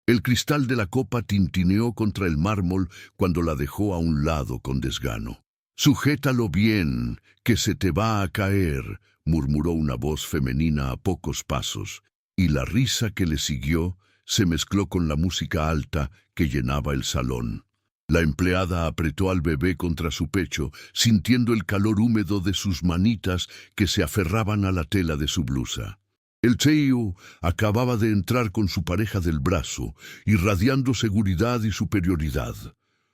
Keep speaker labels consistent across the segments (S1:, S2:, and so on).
S1: El cristal de la copa tintineó contra el mármol cuando la dejó a un lado con desgano. «Sujétalo bien, que se te va a caer», murmuró una voz femenina a pocos pasos, y la risa que le siguió se mezcló con la música alta que llenaba el salón. La empleada apretó al bebé contra su pecho, sintiendo el calor húmedo de sus manitas que se aferraban a la tela de su blusa. El Teiu acababa de entrar con su pareja del brazo, irradiando seguridad y superioridad.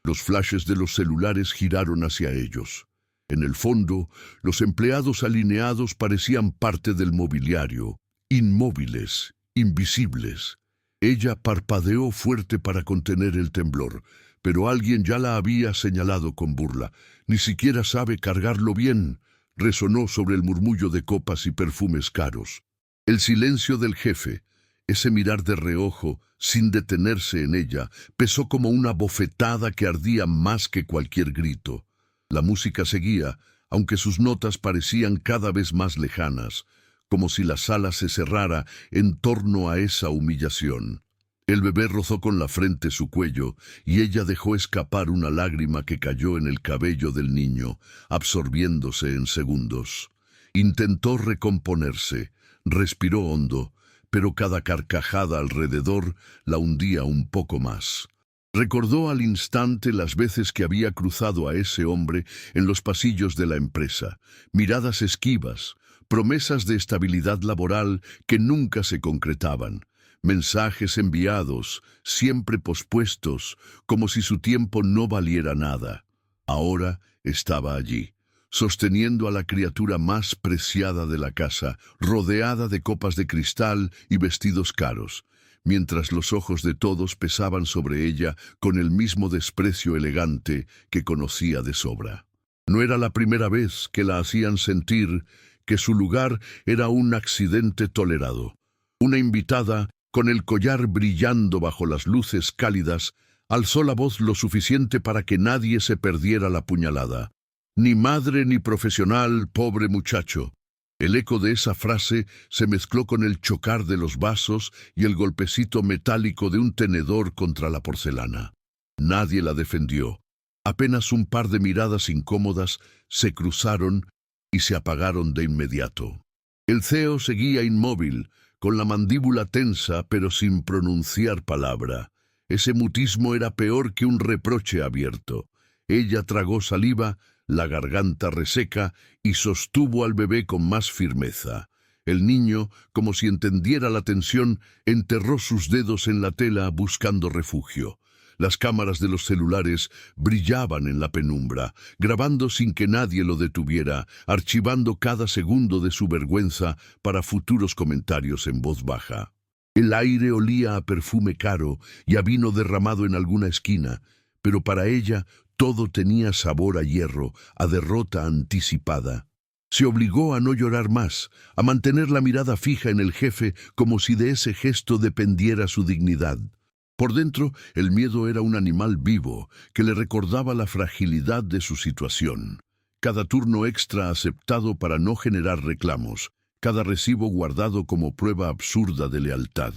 S1: Los flashes de los celulares giraron hacia ellos. En el fondo, los empleados alineados parecían parte del mobiliario, inmóviles, invisibles. Ella parpadeó fuerte para contener el temblor, pero alguien ya la había señalado con burla. «Ni siquiera sabe cargarlo bien», resonó sobre el murmullo de copas y perfumes caros. El silencio del jefe, ese mirar de reojo, sin detenerse en ella, pesó como una bofetada que ardía más que cualquier grito. La música seguía, aunque sus notas parecían cada vez más lejanas, como si la sala se cerrara en torno a esa humillación. El bebé rozó con la frente su cuello y ella dejó escapar una lágrima que cayó en el cabello del niño, absorbiéndose en segundos. Intentó recomponerse, respiró hondo, pero cada carcajada alrededor la hundía un poco más. Recordó al instante las veces que había cruzado a ese hombre en los pasillos de la empresa, miradas esquivas, promesas de estabilidad laboral que nunca se concretaban, mensajes enviados, siempre pospuestos, como si su tiempo no valiera nada. Ahora estaba allí, sosteniendo a la criatura más preciada de la casa, rodeada de copas de cristal y vestidos caros, mientras los ojos de todos pesaban sobre ella con el mismo desprecio elegante que conocía de sobra. No era la primera vez que la hacían sentir que su lugar era un accidente tolerado. Una invitada, con el collar brillando bajo las luces cálidas, alzó la voz lo suficiente para que nadie se perdiera la puñalada. «Ni madre ni profesional, pobre muchacho». El eco de esa frase se mezcló con el chocar de los vasos y el golpecito metálico de un tenedor contra la porcelana. Nadie la defendió. Apenas un par de miradas incómodas se cruzaron y se apagaron de inmediato. El CEO seguía inmóvil, con la mandíbula tensa pero sin pronunciar palabra. Ese mutismo era peor que un reproche abierto. Ella tragó saliva, la garganta reseca, y sostuvo al bebé con más firmeza. El niño, como si entendiera la tensión, enterró sus dedos en la tela buscando refugio. Las cámaras de los celulares brillaban en la penumbra, grabando sin que nadie lo detuviera, archivando cada segundo de su vergüenza para futuros comentarios en voz baja. El aire olía a perfume caro y a vino derramado en alguna esquina, pero para ella todo tenía sabor a hierro, a derrota anticipada. Se obligó a no llorar más, a mantener la mirada fija en el jefe como si de ese gesto dependiera su dignidad. Por dentro, el miedo era un animal vivo que le recordaba la fragilidad de su situación. Cada turno extra aceptado para no generar reclamos, cada recibo guardado como prueba absurda de lealtad,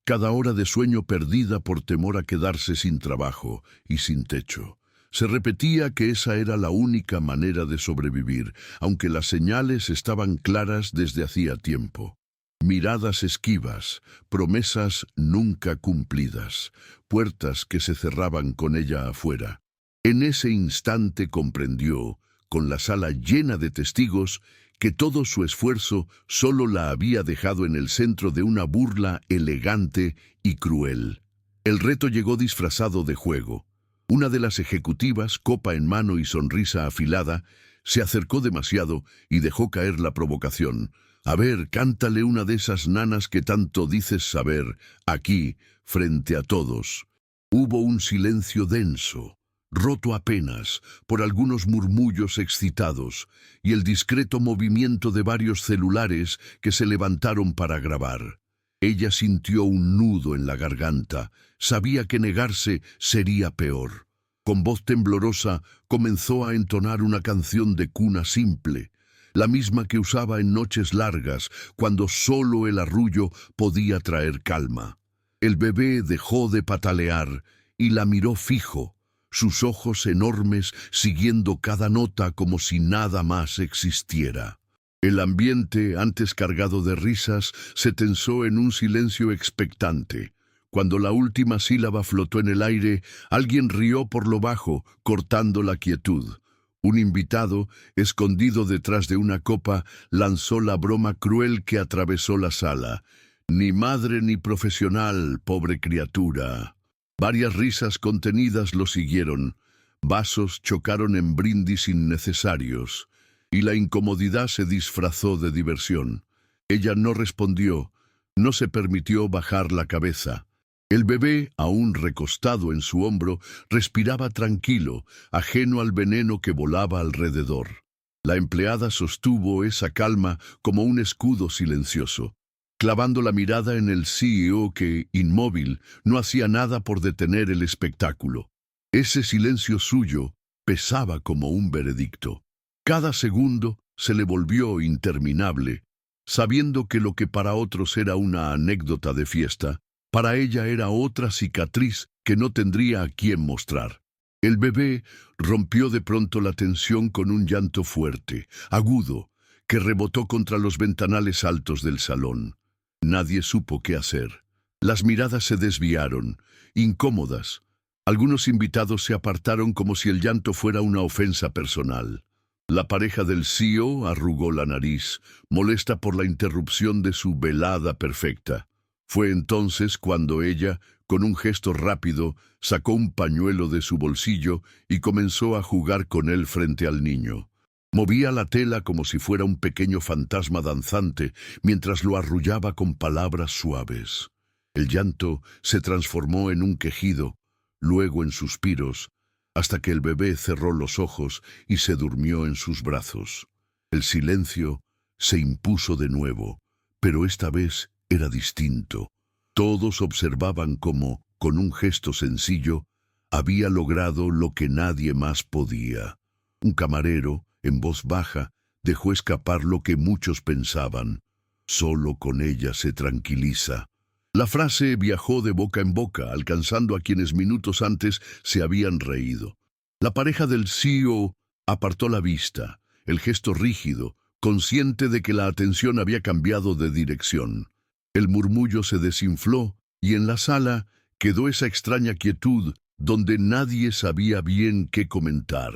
S1: cada hora de sueño perdida por temor a quedarse sin trabajo y sin techo. Se repetía que esa era la única manera de sobrevivir, aunque las señales estaban claras desde hacía tiempo. Miradas esquivas, promesas nunca cumplidas, puertas que se cerraban con ella afuera. En ese instante comprendió, con la sala llena de testigos, que todo su esfuerzo solo la había dejado en el centro de una burla elegante y cruel. El reto llegó disfrazado de juego. Una de las ejecutivas, copa en mano y sonrisa afilada, se acercó demasiado y dejó caer la provocación. «A ver, cántale una de esas nanas que tanto dices saber, aquí, frente a todos». Hubo un silencio denso, roto apenas por algunos murmullos excitados y el discreto movimiento de varios celulares que se levantaron para grabar. Ella sintió un nudo en la garganta, sabía que negarse sería peor. Con voz temblorosa comenzó a entonar una canción de cuna simple, la misma que usaba en noches largas, cuando solo el arrullo podía traer calma. El bebé dejó de patalear y la miró fijo, sus ojos enormes siguiendo cada nota como si nada más existiera. El ambiente, antes cargado de risas, se tensó en un silencio expectante. Cuando la última sílaba flotó en el aire, alguien rió por lo bajo, cortando la quietud. Un invitado, escondido detrás de una copa, lanzó la broma cruel que atravesó la sala. Ni madre ni profesional, pobre criatura. Varias risas contenidas lo siguieron. Vasos chocaron en brindis innecesarios, y la incomodidad se disfrazó de diversión. Ella no respondió, no se permitió bajar la cabeza. El bebé, aún recostado en su hombro, respiraba tranquilo, ajeno al veneno que volaba alrededor. La empleada sostuvo esa calma como un escudo silencioso, clavando la mirada en el CEO que, inmóvil, no hacía nada por detener el espectáculo. Ese silencio suyo pesaba como un veredicto. Cada segundo se le volvió interminable, sabiendo que lo que para otros era una anécdota de fiesta, para ella era otra cicatriz que no tendría a quién mostrar. El bebé rompió de pronto la tensión con un llanto fuerte, agudo, que rebotó contra los ventanales altos del salón. Nadie supo qué hacer. Las miradas se desviaron, incómodas. Algunos invitados se apartaron como si el llanto fuera una ofensa personal. La pareja del CEO arrugó la nariz, molesta por la interrupción de su velada perfecta. Fue entonces cuando ella, con un gesto rápido, sacó un pañuelo de su bolsillo y comenzó a jugar con él frente al niño. Movía la tela como si fuera un pequeño fantasma danzante, mientras lo arrullaba con palabras suaves. El llanto se transformó en un quejido, luego en suspiros, hasta que el bebé cerró los ojos y se durmió en sus brazos. El silencio se impuso de nuevo, pero esta vez era distinto. Todos observaban cómo, con un gesto sencillo, había logrado lo que nadie más podía. Un camarero, en voz baja, dejó escapar lo que muchos pensaban. Solo con ella se tranquiliza. La frase viajó de boca en boca, alcanzando a quienes minutos antes se habían reído. La pareja del CEO apartó la vista, el gesto rígido, consciente de que la atención había cambiado de dirección. El murmullo se desinfló y en la sala quedó esa extraña quietud donde nadie sabía bien qué comentar.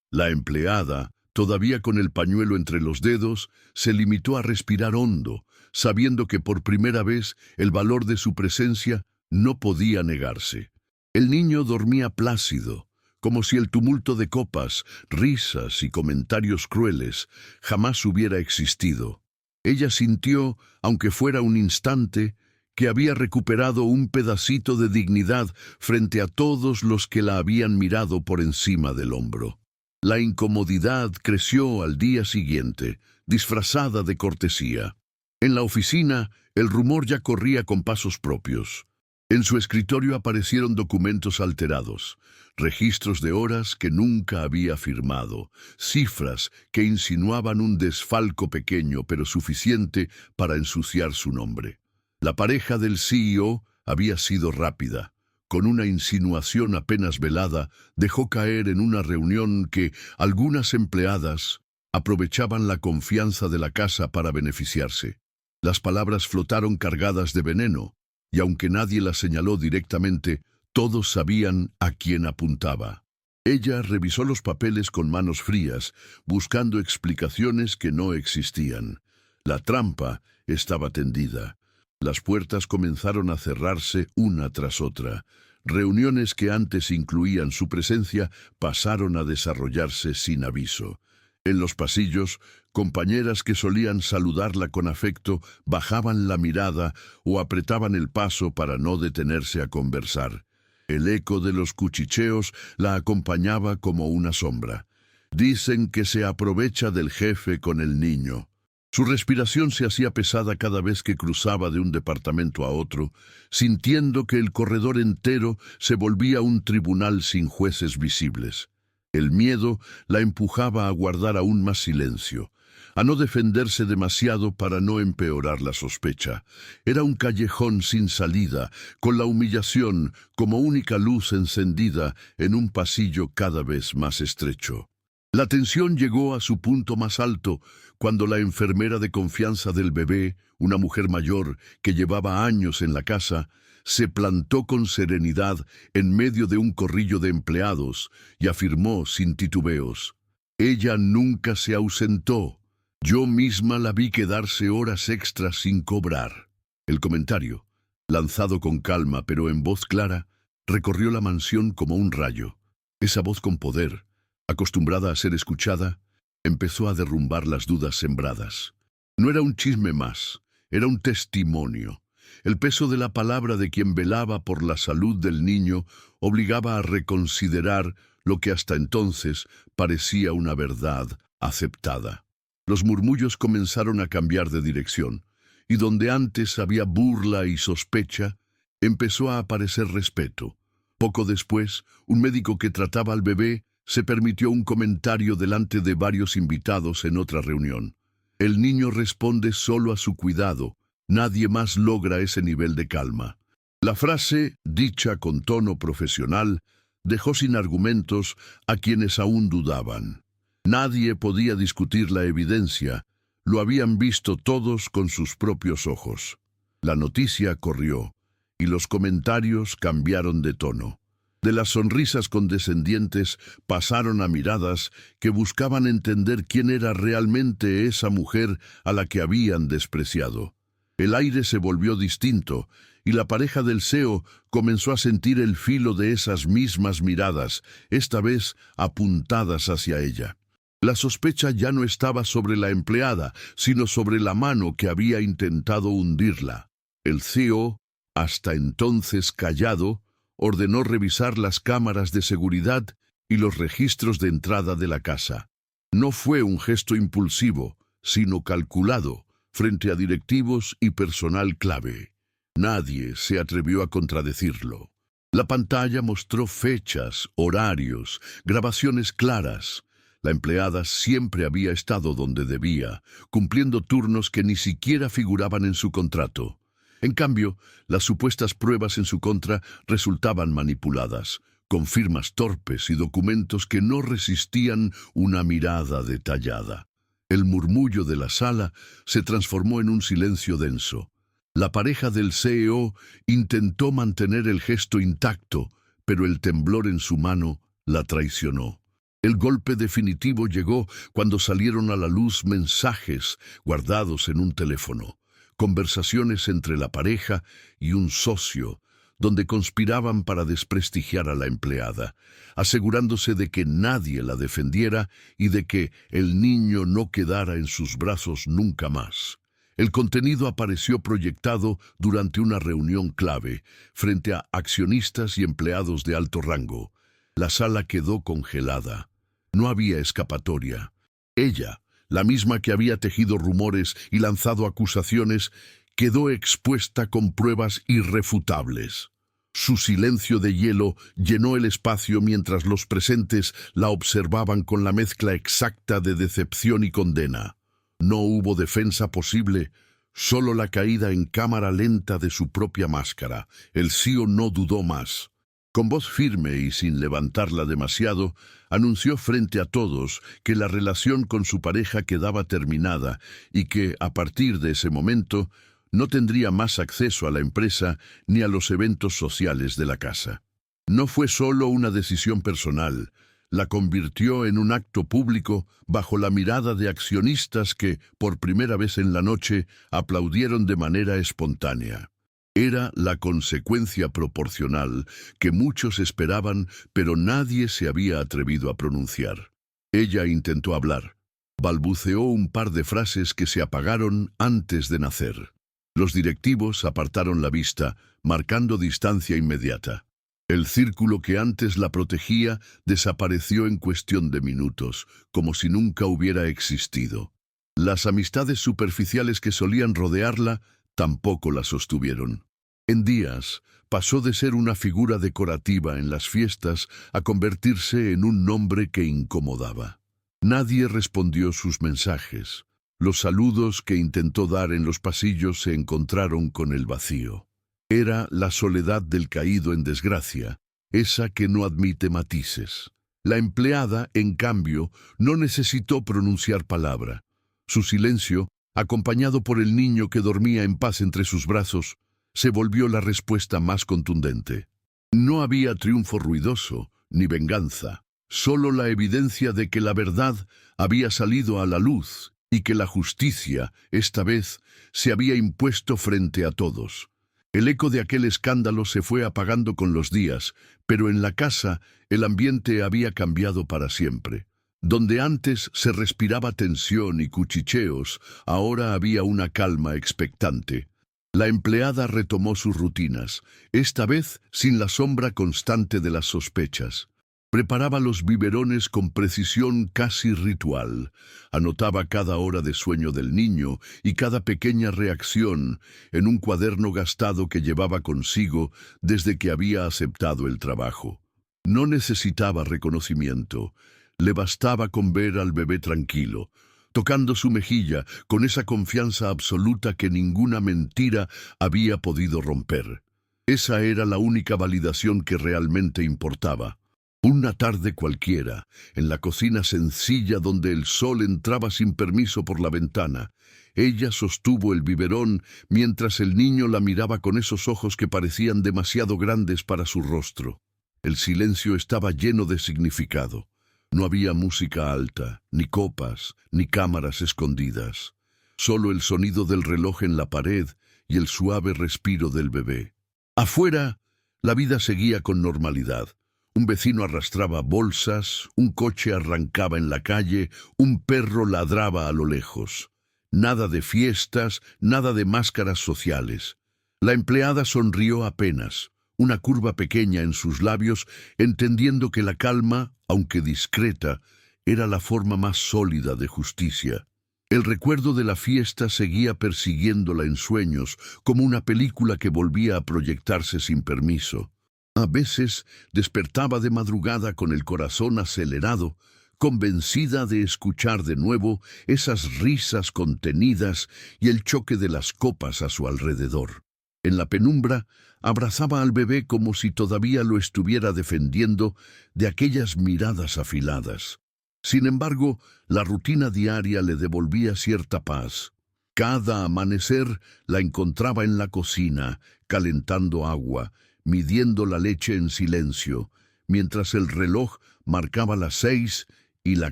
S1: La empleada, todavía con el pañuelo entre los dedos, se limitó a respirar hondo, sabiendo que por primera vez el valor de su presencia no podía negarse. El niño dormía plácido, como si el tumulto de copas, risas y comentarios crueles jamás hubiera existido. Ella sintió, aunque fuera un instante, que había recuperado un pedacito de dignidad frente a todos los que la habían mirado por encima del hombro. La incomodidad creció al día siguiente, disfrazada de cortesía. En la oficina, el rumor ya corría con pasos propios. En su escritorio aparecieron documentos alterados, registros de horas que nunca había firmado, cifras que insinuaban un desfalco pequeño pero suficiente para ensuciar su nombre. La pareja del CEO había sido rápida. Con una insinuación apenas velada, dejó caer en una reunión que algunas empleadas aprovechaban la confianza de la casa para beneficiarse. Las palabras flotaron cargadas de veneno, y aunque nadie las señaló directamente, todos sabían a quién apuntaba. Ella revisó los papeles con manos frías, buscando explicaciones que no existían. La trampa estaba tendida. Las puertas comenzaron a cerrarse una tras otra. Reuniones que antes incluían su presencia pasaron a desarrollarse sin aviso. En los pasillos, compañeras que solían saludarla con afecto bajaban la mirada o apretaban el paso para no detenerse a conversar. El eco de los cuchicheos la acompañaba como una sombra. Dicen que se aprovecha del jefe con el niño. Su respiración se hacía pesada cada vez que cruzaba de un departamento a otro, sintiendo que el corredor entero se volvía un tribunal sin jueces visibles. El miedo la empujaba a guardar aún más silencio, a no defenderse demasiado para no empeorar la sospecha. Era un callejón sin salida, con la humillación como única luz encendida en un pasillo cada vez más estrecho. La tensión llegó a su punto más alto cuando la enfermera de confianza del bebé, una mujer mayor que llevaba años en la casa, se plantó con serenidad en medio de un corrillo de empleados y afirmó sin titubeos: «Ella nunca se ausentó. Yo misma la vi quedarse horas extras sin cobrar». El comentario, lanzado con calma pero en voz clara, recorrió la mansión como un rayo. Esa voz con poder, acostumbrada a ser escuchada, empezó a derrumbar las dudas sembradas. No era un chisme más, era un testimonio. El peso de la palabra de quien velaba por la salud del niño obligaba a reconsiderar lo que hasta entonces parecía una verdad aceptada. Los murmullos comenzaron a cambiar de dirección, y donde antes había burla y sospecha, empezó a aparecer respeto. Poco después, un médico que trataba al bebé se permitió un comentario delante de varios invitados en otra reunión. El niño responde solo a su cuidado. Nadie más logra ese nivel de calma. La frase, dicha con tono profesional, dejó sin argumentos a quienes aún dudaban. Nadie podía discutir la evidencia. Lo habían visto todos con sus propios ojos. La noticia corrió, y los comentarios cambiaron de tono. De las sonrisas condescendientes pasaron a miradas que buscaban entender quién era realmente esa mujer a la que habían despreciado. El aire se volvió distinto, y la pareja del CEO comenzó a sentir el filo de esas mismas miradas, esta vez apuntadas hacia ella. La sospecha ya no estaba sobre la empleada, sino sobre la mano que había intentado hundirla. El CEO, hasta entonces callado, ordenó revisar las cámaras de seguridad y los registros de entrada de la casa. No fue un gesto impulsivo, sino calculado, frente a directivos y personal clave. Nadie se atrevió a contradecirlo. La pantalla mostró fechas, horarios, grabaciones claras. La empleada siempre había estado donde debía, cumpliendo turnos que ni siquiera figuraban en su contrato. En cambio, las supuestas pruebas en su contra resultaban manipuladas, con firmas torpes y documentos que no resistían una mirada detallada. El murmullo de la sala se transformó en un silencio denso. La pareja del CEO intentó mantener el gesto intacto, pero el temblor en su mano la traicionó. El golpe definitivo llegó cuando salieron a la luz mensajes guardados en un teléfono. Conversaciones entre la pareja y un socio, donde conspiraban para desprestigiar a la empleada, asegurándose de que nadie la defendiera y de que el niño no quedara en sus brazos nunca más. El contenido apareció proyectado durante una reunión clave, frente a accionistas y empleados de alto rango. La sala quedó congelada. No había escapatoria. Ella, la misma que había tejido rumores y lanzado acusaciones, quedó expuesta con pruebas irrefutables. Su silencio de hielo llenó el espacio mientras los presentes la observaban con la mezcla exacta de decepción y condena. No hubo defensa posible, solo la caída en cámara lenta de su propia máscara. El CEO no dudó más. Con voz firme y sin levantarla demasiado, anunció frente a todos que la relación con su pareja quedaba terminada y que, a partir de ese momento, no tendría más acceso a la empresa ni a los eventos sociales de la casa. No fue solo una decisión personal, la convirtió en un acto público bajo la mirada de accionistas que, por primera vez en la noche, aplaudieron de manera espontánea. Era la consecuencia proporcional que muchos esperaban, pero nadie se había atrevido a pronunciar. Ella intentó hablar. Balbuceó un par de frases que se apagaron antes de nacer. Los directivos apartaron la vista, marcando distancia inmediata. El círculo que antes la protegía desapareció en cuestión de minutos, como si nunca hubiera existido. Las amistades superficiales que solían rodearla tampoco la sostuvieron. En días, pasó de ser una figura decorativa en las fiestas a convertirse en un nombre que incomodaba. Nadie respondió sus mensajes. Los saludos que intentó dar en los pasillos se encontraron con el vacío. Era la soledad del caído en desgracia, esa que no admite matices. La empleada, en cambio, no necesitó pronunciar palabra. Su silencio, acompañado por el niño que dormía en paz entre sus brazos, se volvió la respuesta más contundente. No había triunfo ruidoso, ni venganza, solo la evidencia de que la verdad había salido a la luz y que la justicia, esta vez, se había impuesto frente a todos. El eco de aquel escándalo se fue apagando con los días, pero en la casa el ambiente había cambiado para siempre. Donde antes se respiraba tensión y cuchicheos, ahora había una calma expectante. La empleada retomó sus rutinas, esta vez sin la sombra constante de las sospechas. Preparaba los biberones con precisión casi ritual. Anotaba cada hora de sueño del niño y cada pequeña reacción en un cuaderno gastado que llevaba consigo desde que había aceptado el trabajo. No necesitaba reconocimiento. Le bastaba con ver al bebé tranquilo, tocando su mejilla con esa confianza absoluta que ninguna mentira había podido romper. Esa era la única validación que realmente importaba. Una tarde cualquiera, en la cocina sencilla donde el sol entraba sin permiso por la ventana, ella sostuvo el biberón mientras el niño la miraba con esos ojos que parecían demasiado grandes para su rostro. El silencio estaba lleno de significado. No había música alta, ni copas, ni cámaras escondidas. Solo el sonido del reloj en la pared y el suave respiro del bebé. Afuera, la vida seguía con normalidad. Un vecino arrastraba bolsas, un coche arrancaba en la calle, un perro ladraba a lo lejos. Nada de fiestas, nada de máscaras sociales. La empleada sonrió apenas, una curva pequeña en sus labios, entendiendo que la calma, aunque discreta, era la forma más sólida de justicia. El recuerdo de la fiesta seguía persiguiéndola en sueños, como una película que volvía a proyectarse sin permiso. A veces despertaba de madrugada con el corazón acelerado, convencida de escuchar de nuevo esas risas contenidas y el choque de las copas a su alrededor. En la penumbra, abrazaba al bebé como si todavía lo estuviera defendiendo de aquellas miradas afiladas. Sin embargo, la rutina diaria le devolvía cierta paz. Cada amanecer la encontraba en la cocina, calentando agua, midiendo la leche en silencio, mientras el reloj marcaba las 6 y la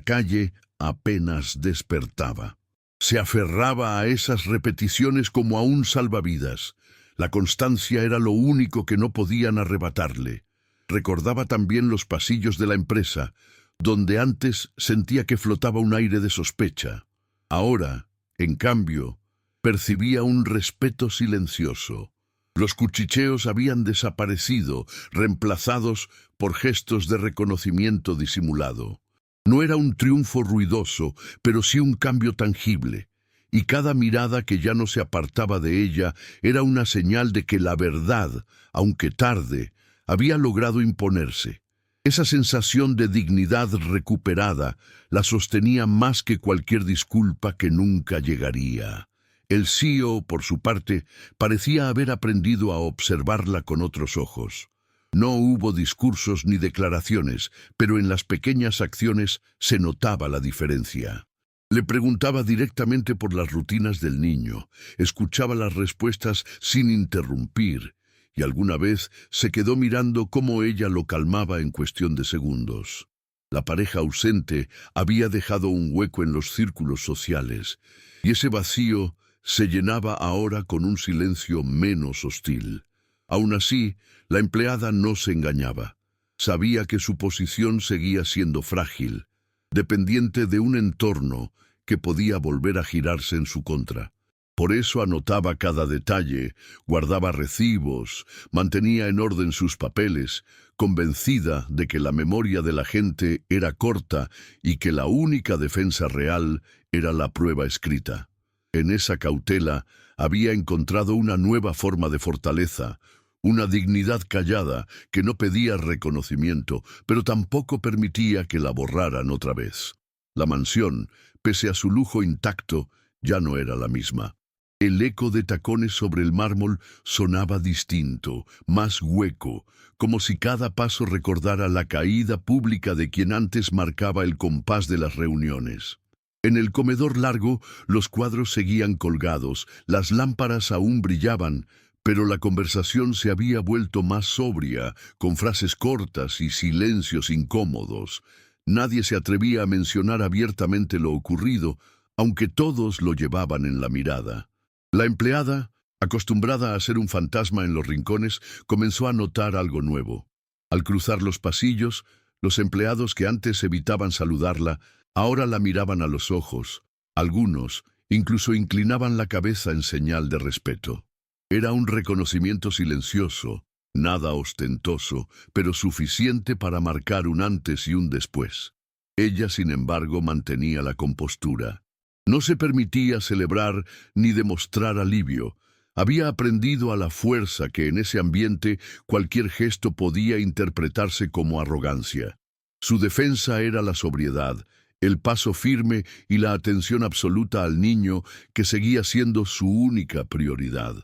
S1: calle apenas despertaba. Se aferraba a esas repeticiones como a un salvavidas. La constancia era lo único que no podían arrebatarle. Recordaba también los pasillos de la empresa, donde antes sentía que flotaba un aire de sospecha. Ahora, en cambio, percibía un respeto silencioso. Los cuchicheos habían desaparecido, reemplazados por gestos de reconocimiento disimulado. No era un triunfo ruidoso, pero sí un cambio tangible. Y cada mirada que ya no se apartaba de ella era una señal de que la verdad, aunque tarde, había logrado imponerse. Esa sensación de dignidad recuperada la sostenía más que cualquier disculpa que nunca llegaría. El CEO, por su parte, parecía haber aprendido a observarla con otros ojos. No hubo discursos ni declaraciones, pero en las pequeñas acciones se notaba la diferencia. Le preguntaba directamente por las rutinas del niño, escuchaba las respuestas sin interrumpir, y alguna vez se quedó mirando cómo ella lo calmaba en cuestión de segundos. La pareja ausente había dejado un hueco en los círculos sociales, y ese vacío se llenaba ahora con un silencio menos hostil. Aún así, la empleada no se engañaba. Sabía que su posición seguía siendo frágil, dependiente de un entorno que podía volver a girarse en su contra. Por eso anotaba cada detalle, guardaba recibos, mantenía en orden sus papeles, convencida de que la memoria de la gente era corta y que la única defensa real era la prueba escrita. En esa cautela había encontrado una nueva forma de fortaleza, una dignidad callada que no pedía reconocimiento, pero tampoco permitía que la borraran otra vez. La mansión, pese a su lujo intacto, ya no era la misma. El eco de tacones sobre el mármol sonaba distinto, más hueco, como si cada paso recordara la caída pública de quien antes marcaba el compás de las reuniones. En el comedor largo, los cuadros seguían colgados, las lámparas aún brillaban, pero la conversación se había vuelto más sobria, con frases cortas y silencios incómodos. Nadie se atrevía a mencionar abiertamente lo ocurrido, aunque todos lo llevaban en la mirada. La empleada, acostumbrada a ser un fantasma en los rincones, comenzó a notar algo nuevo. Al cruzar los pasillos, los empleados que antes evitaban saludarla, ahora la miraban a los ojos. Algunos incluso inclinaban la cabeza en señal de respeto. Era un reconocimiento silencioso, nada ostentoso, pero suficiente para marcar un antes y un después. Ella, sin embargo, mantenía la compostura. No se permitía celebrar ni demostrar alivio. Había aprendido a la fuerza que en ese ambiente cualquier gesto podía interpretarse como arrogancia. Su defensa era la sobriedad, el paso firme y la atención absoluta al niño que seguía siendo su única prioridad.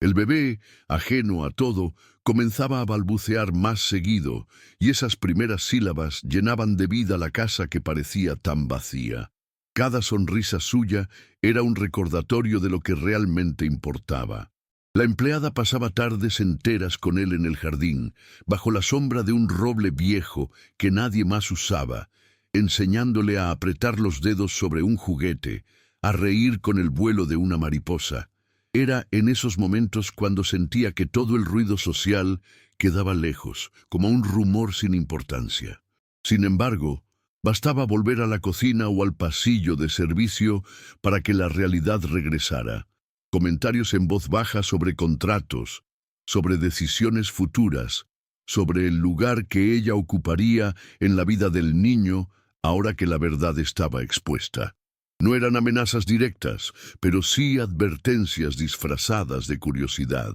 S1: El bebé, ajeno a todo, comenzaba a balbucear más seguido, y esas primeras sílabas llenaban de vida la casa que parecía tan vacía. Cada sonrisa suya era un recordatorio de lo que realmente importaba. La empleada pasaba tardes enteras con él en el jardín, bajo la sombra de un roble viejo que nadie más usaba, enseñándole a apretar los dedos sobre un juguete, a reír con el vuelo de una mariposa. Era en esos momentos cuando sentía que todo el ruido social quedaba lejos, como un rumor sin importancia. Sin embargo, bastaba volver a la cocina o al pasillo de servicio para que la realidad regresara. Comentarios en voz baja sobre contratos, sobre decisiones futuras, sobre el lugar que ella ocuparía en la vida del niño ahora que la verdad estaba expuesta. No eran amenazas directas, pero sí advertencias disfrazadas de curiosidad.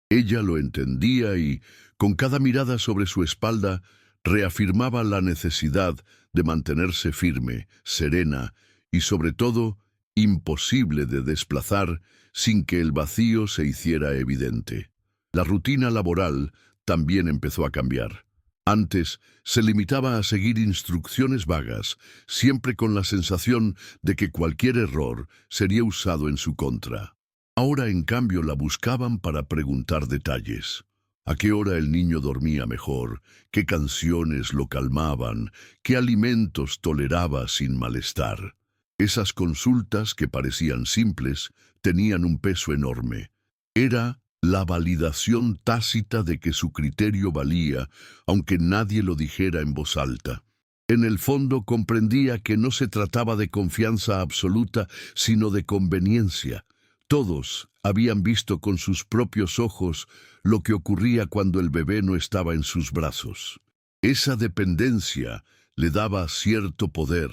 S1: Ella lo entendía y, con cada mirada sobre su espalda, reafirmaba la necesidad de mantenerse firme, serena y, sobre todo, imposible de desplazar sin que el vacío se hiciera evidente. La rutina laboral también empezó a cambiar. Antes se limitaba a seguir instrucciones vagas, siempre con la sensación de que cualquier error sería usado en su contra. Ahora, en cambio, la buscaban para preguntar detalles. ¿A qué hora el niño dormía mejor? ¿Qué canciones lo calmaban? ¿Qué alimentos toleraba sin malestar? Esas consultas, que parecían simples, tenían un peso enorme. Era la validación tácita de que su criterio valía, aunque nadie lo dijera en voz alta. En el fondo comprendía que no se trataba de confianza absoluta, sino de conveniencia. Todos habían visto con sus propios ojos lo que ocurría cuando el bebé no estaba en sus brazos. Esa dependencia le daba cierto poder,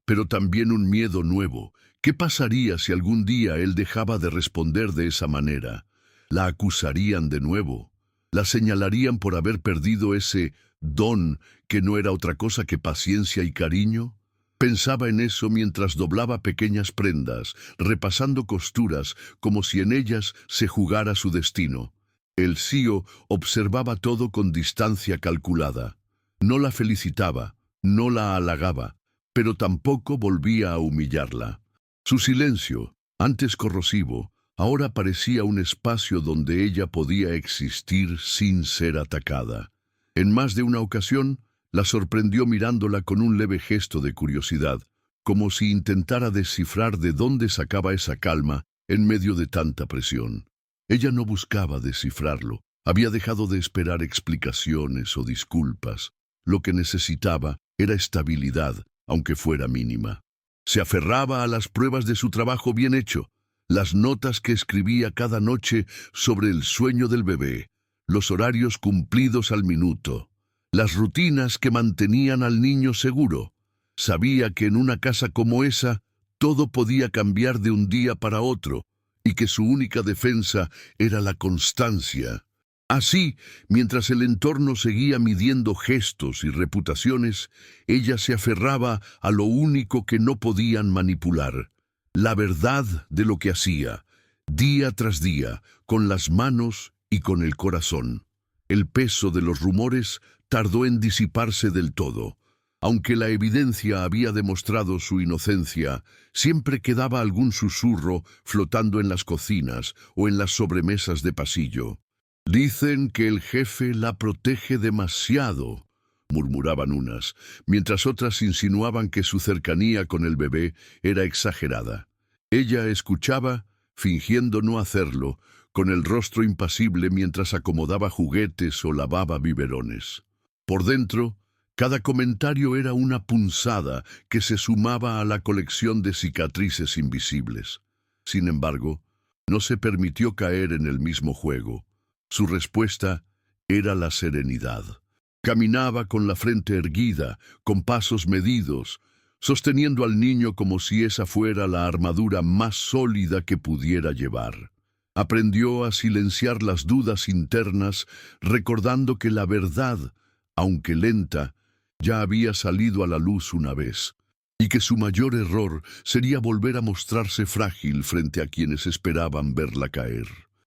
S1: pero también un miedo nuevo. ¿Qué pasaría si algún día él dejaba de responder de esa manera? La acusarían de nuevo, la señalarían por haber perdido ese don que no era otra cosa que paciencia y cariño. Pensaba en eso mientras doblaba pequeñas prendas, repasando costuras como si en ellas se jugara su destino. El CIO observaba todo con distancia calculada. No la felicitaba, no la halagaba, pero tampoco volvía a humillarla. Su silencio, antes corrosivo, ahora parecía un espacio donde ella podía existir sin ser atacada. En más de una ocasión, la sorprendió mirándola con un leve gesto de curiosidad, como si intentara descifrar de dónde sacaba esa calma en medio de tanta presión. Ella no buscaba descifrarlo, había dejado de esperar explicaciones o disculpas. Lo que necesitaba era estabilidad, aunque fuera mínima. Se aferraba a las pruebas de su trabajo bien hecho, las notas que escribía cada noche sobre el sueño del bebé, los horarios cumplidos al minuto, las rutinas que mantenían al niño seguro. Sabía que en una casa como esa todo podía cambiar de un día para otro y que su única defensa era la constancia. Así, mientras el entorno seguía midiendo gestos y reputaciones, ella se aferraba a lo único que no podían manipular: la verdad de lo que hacía, día tras día, con las manos y con el corazón. El peso de los rumores tardó en disiparse del todo. Aunque la evidencia había demostrado su inocencia, siempre quedaba algún susurro flotando en las cocinas o en las sobremesas de pasillo. «Dicen que el jefe la protege demasiado», murmuraban unas, mientras otras insinuaban que su cercanía con el bebé era exagerada. Ella escuchaba, fingiendo no hacerlo, con el rostro impasible mientras acomodaba juguetes o lavaba biberones. Por dentro, cada comentario era una punzada que se sumaba a la colección de cicatrices invisibles. Sin embargo, no se permitió caer en el mismo juego. Su respuesta era la serenidad. Caminaba con la frente erguida, con pasos medidos, sosteniendo al niño como si esa fuera la armadura más sólida que pudiera llevar. Aprendió a silenciar las dudas internas, recordando que la verdad, aunque lenta, ya había salido a la luz una vez, y que su mayor error sería volver a mostrarse frágil frente a quienes esperaban verla caer.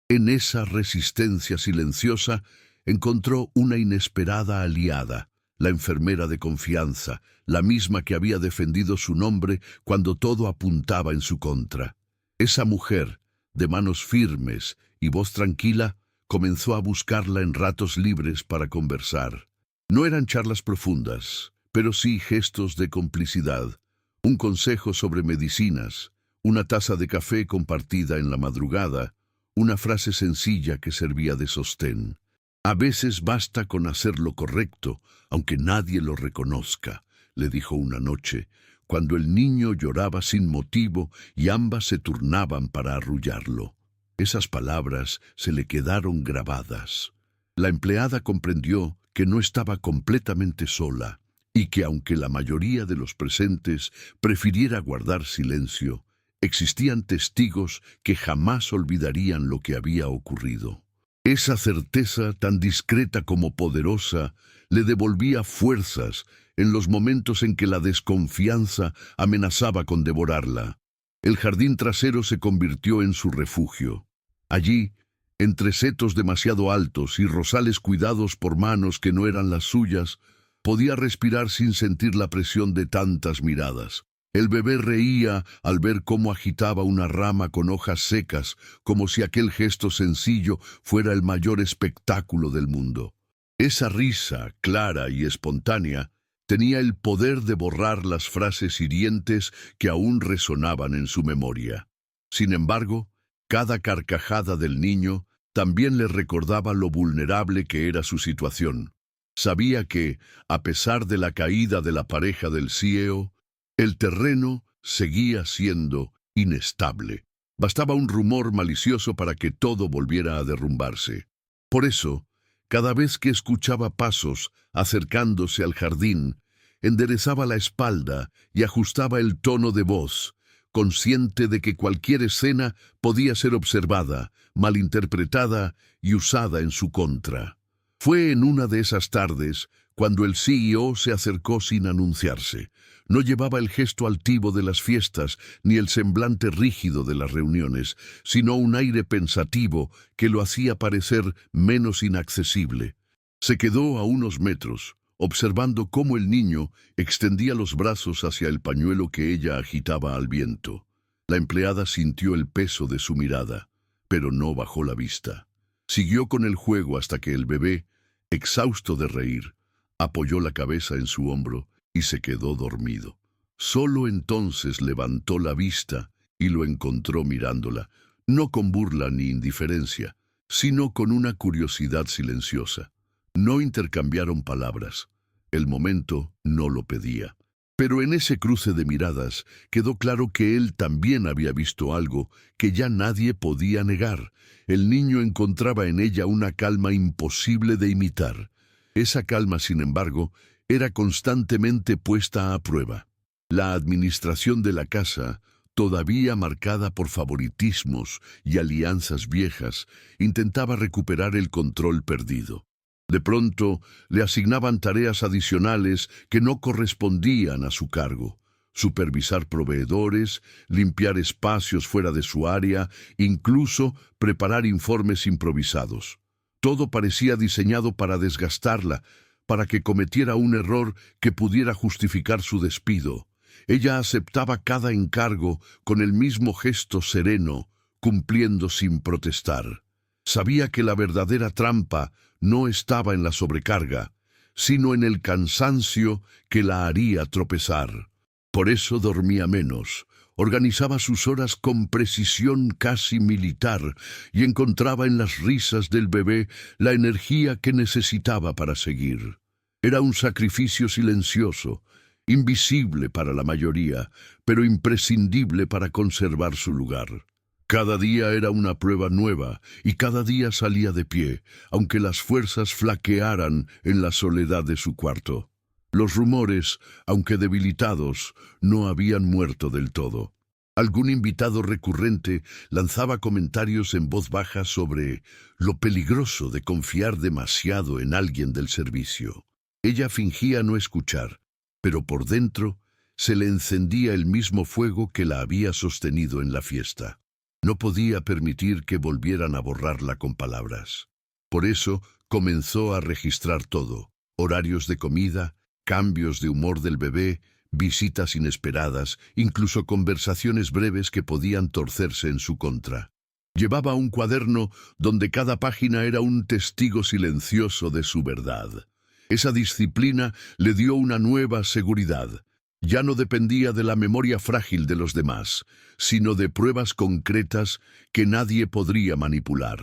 S1: En esa resistencia silenciosa encontró una inesperada aliada, la enfermera de confianza, la misma que había defendido su nombre cuando todo apuntaba en su contra. Esa mujer, de manos firmes y voz tranquila, comenzó a buscarla en ratos libres para conversar. No eran charlas profundas, pero sí gestos de complicidad, un consejo sobre medicinas, una taza de café compartida en la madrugada, una frase sencilla que servía de sostén. «A veces basta con hacer lo correcto, aunque nadie lo reconozca», le dijo una noche, cuando el niño lloraba sin motivo y ambas se turnaban para arrullarlo. Esas palabras se le quedaron grabadas. La empleada comprendió que no estaba completamente sola y que aunque la mayoría de los presentes prefiriera guardar silencio, existían testigos que jamás olvidarían lo que había ocurrido. Esa certeza, tan discreta como poderosa, le devolvía fuerzas en los momentos en que la desconfianza amenazaba con devorarla. El jardín trasero se convirtió en su refugio. Allí, entre setos demasiado altos y rosales cuidados por manos que no eran las suyas, podía respirar sin sentir la presión de tantas miradas. El bebé reía al ver cómo agitaba una rama con hojas secas, como si aquel gesto sencillo fuera el mayor espectáculo del mundo. Esa risa, clara y espontánea, tenía el poder de borrar las frases hirientes que aún resonaban en su memoria. Sin embargo, cada carcajada del niño también le recordaba lo vulnerable que era su situación. Sabía que, a pesar de la caída de la pareja del CEO, el terreno seguía siendo inestable. Bastaba un rumor malicioso para que todo volviera a derrumbarse. Por eso, cada vez que escuchaba pasos acercándose al jardín, enderezaba la espalda y ajustaba el tono de voz, consciente de que cualquier escena podía ser observada, malinterpretada y usada en su contra. Fue en una de esas tardes cuando el CEO se acercó sin anunciarse. No llevaba el gesto altivo de las fiestas ni el semblante rígido de las reuniones, sino un aire pensativo que lo hacía parecer menos inaccesible. Se quedó a unos metros, observando cómo el niño extendía los brazos hacia el pañuelo que ella agitaba al viento. La empleada sintió el peso de su mirada, pero no bajó la vista. Siguió con el juego hasta que el bebé, exhausto de reír, apoyó la cabeza en su hombro y se quedó dormido. Solo entonces levantó la vista y lo encontró mirándola, no con burla ni indiferencia, sino con una curiosidad silenciosa. No intercambiaron palabras. El momento no lo pedía. Pero en ese cruce de miradas quedó claro que él también había visto algo que ya nadie podía negar. El niño encontraba en ella una calma imposible de imitar. Esa calma, sin embargo, era constantemente puesta a prueba. La administración de la casa, todavía marcada por favoritismos y alianzas viejas, intentaba recuperar el control perdido. De pronto, le asignaban tareas adicionales que no correspondían a su cargo. supervisar proveedores, limpiar espacios fuera de su área, incluso preparar informes improvisados. Todo parecía diseñado para desgastarla, para que cometiera un error que pudiera justificar su despido. Ella aceptaba cada encargo con el mismo gesto sereno, cumpliendo sin protestar. Sabía que la verdadera trampa no estaba en la sobrecarga, sino en el cansancio que la haría tropezar. Por eso dormía menos, organizaba sus horas con precisión casi militar y encontraba en las risas del bebé la energía que necesitaba para seguir. Era un sacrificio silencioso, invisible para la mayoría, pero imprescindible para conservar su lugar. Cada día era una prueba nueva y cada día salía de pie, aunque las fuerzas flaquearan en la soledad de su cuarto. Los rumores, aunque debilitados, no habían muerto del todo. Algún invitado recurrente lanzaba comentarios en voz baja sobre lo peligroso de confiar demasiado en alguien del servicio. Ella fingía no escuchar, pero por dentro se le encendía el mismo fuego que la había sostenido en la fiesta. No podía permitir que volvieran a borrarla con palabras. Por eso comenzó a registrar todo: horarios de comida, cambios de humor del bebé, visitas inesperadas, incluso conversaciones breves que podían torcerse en su contra. Llevaba un cuaderno donde cada página era un testigo silencioso de su verdad. Esa disciplina le dio una nueva seguridad. Ya no dependía de la memoria frágil de los demás, sino de pruebas concretas que nadie podría manipular.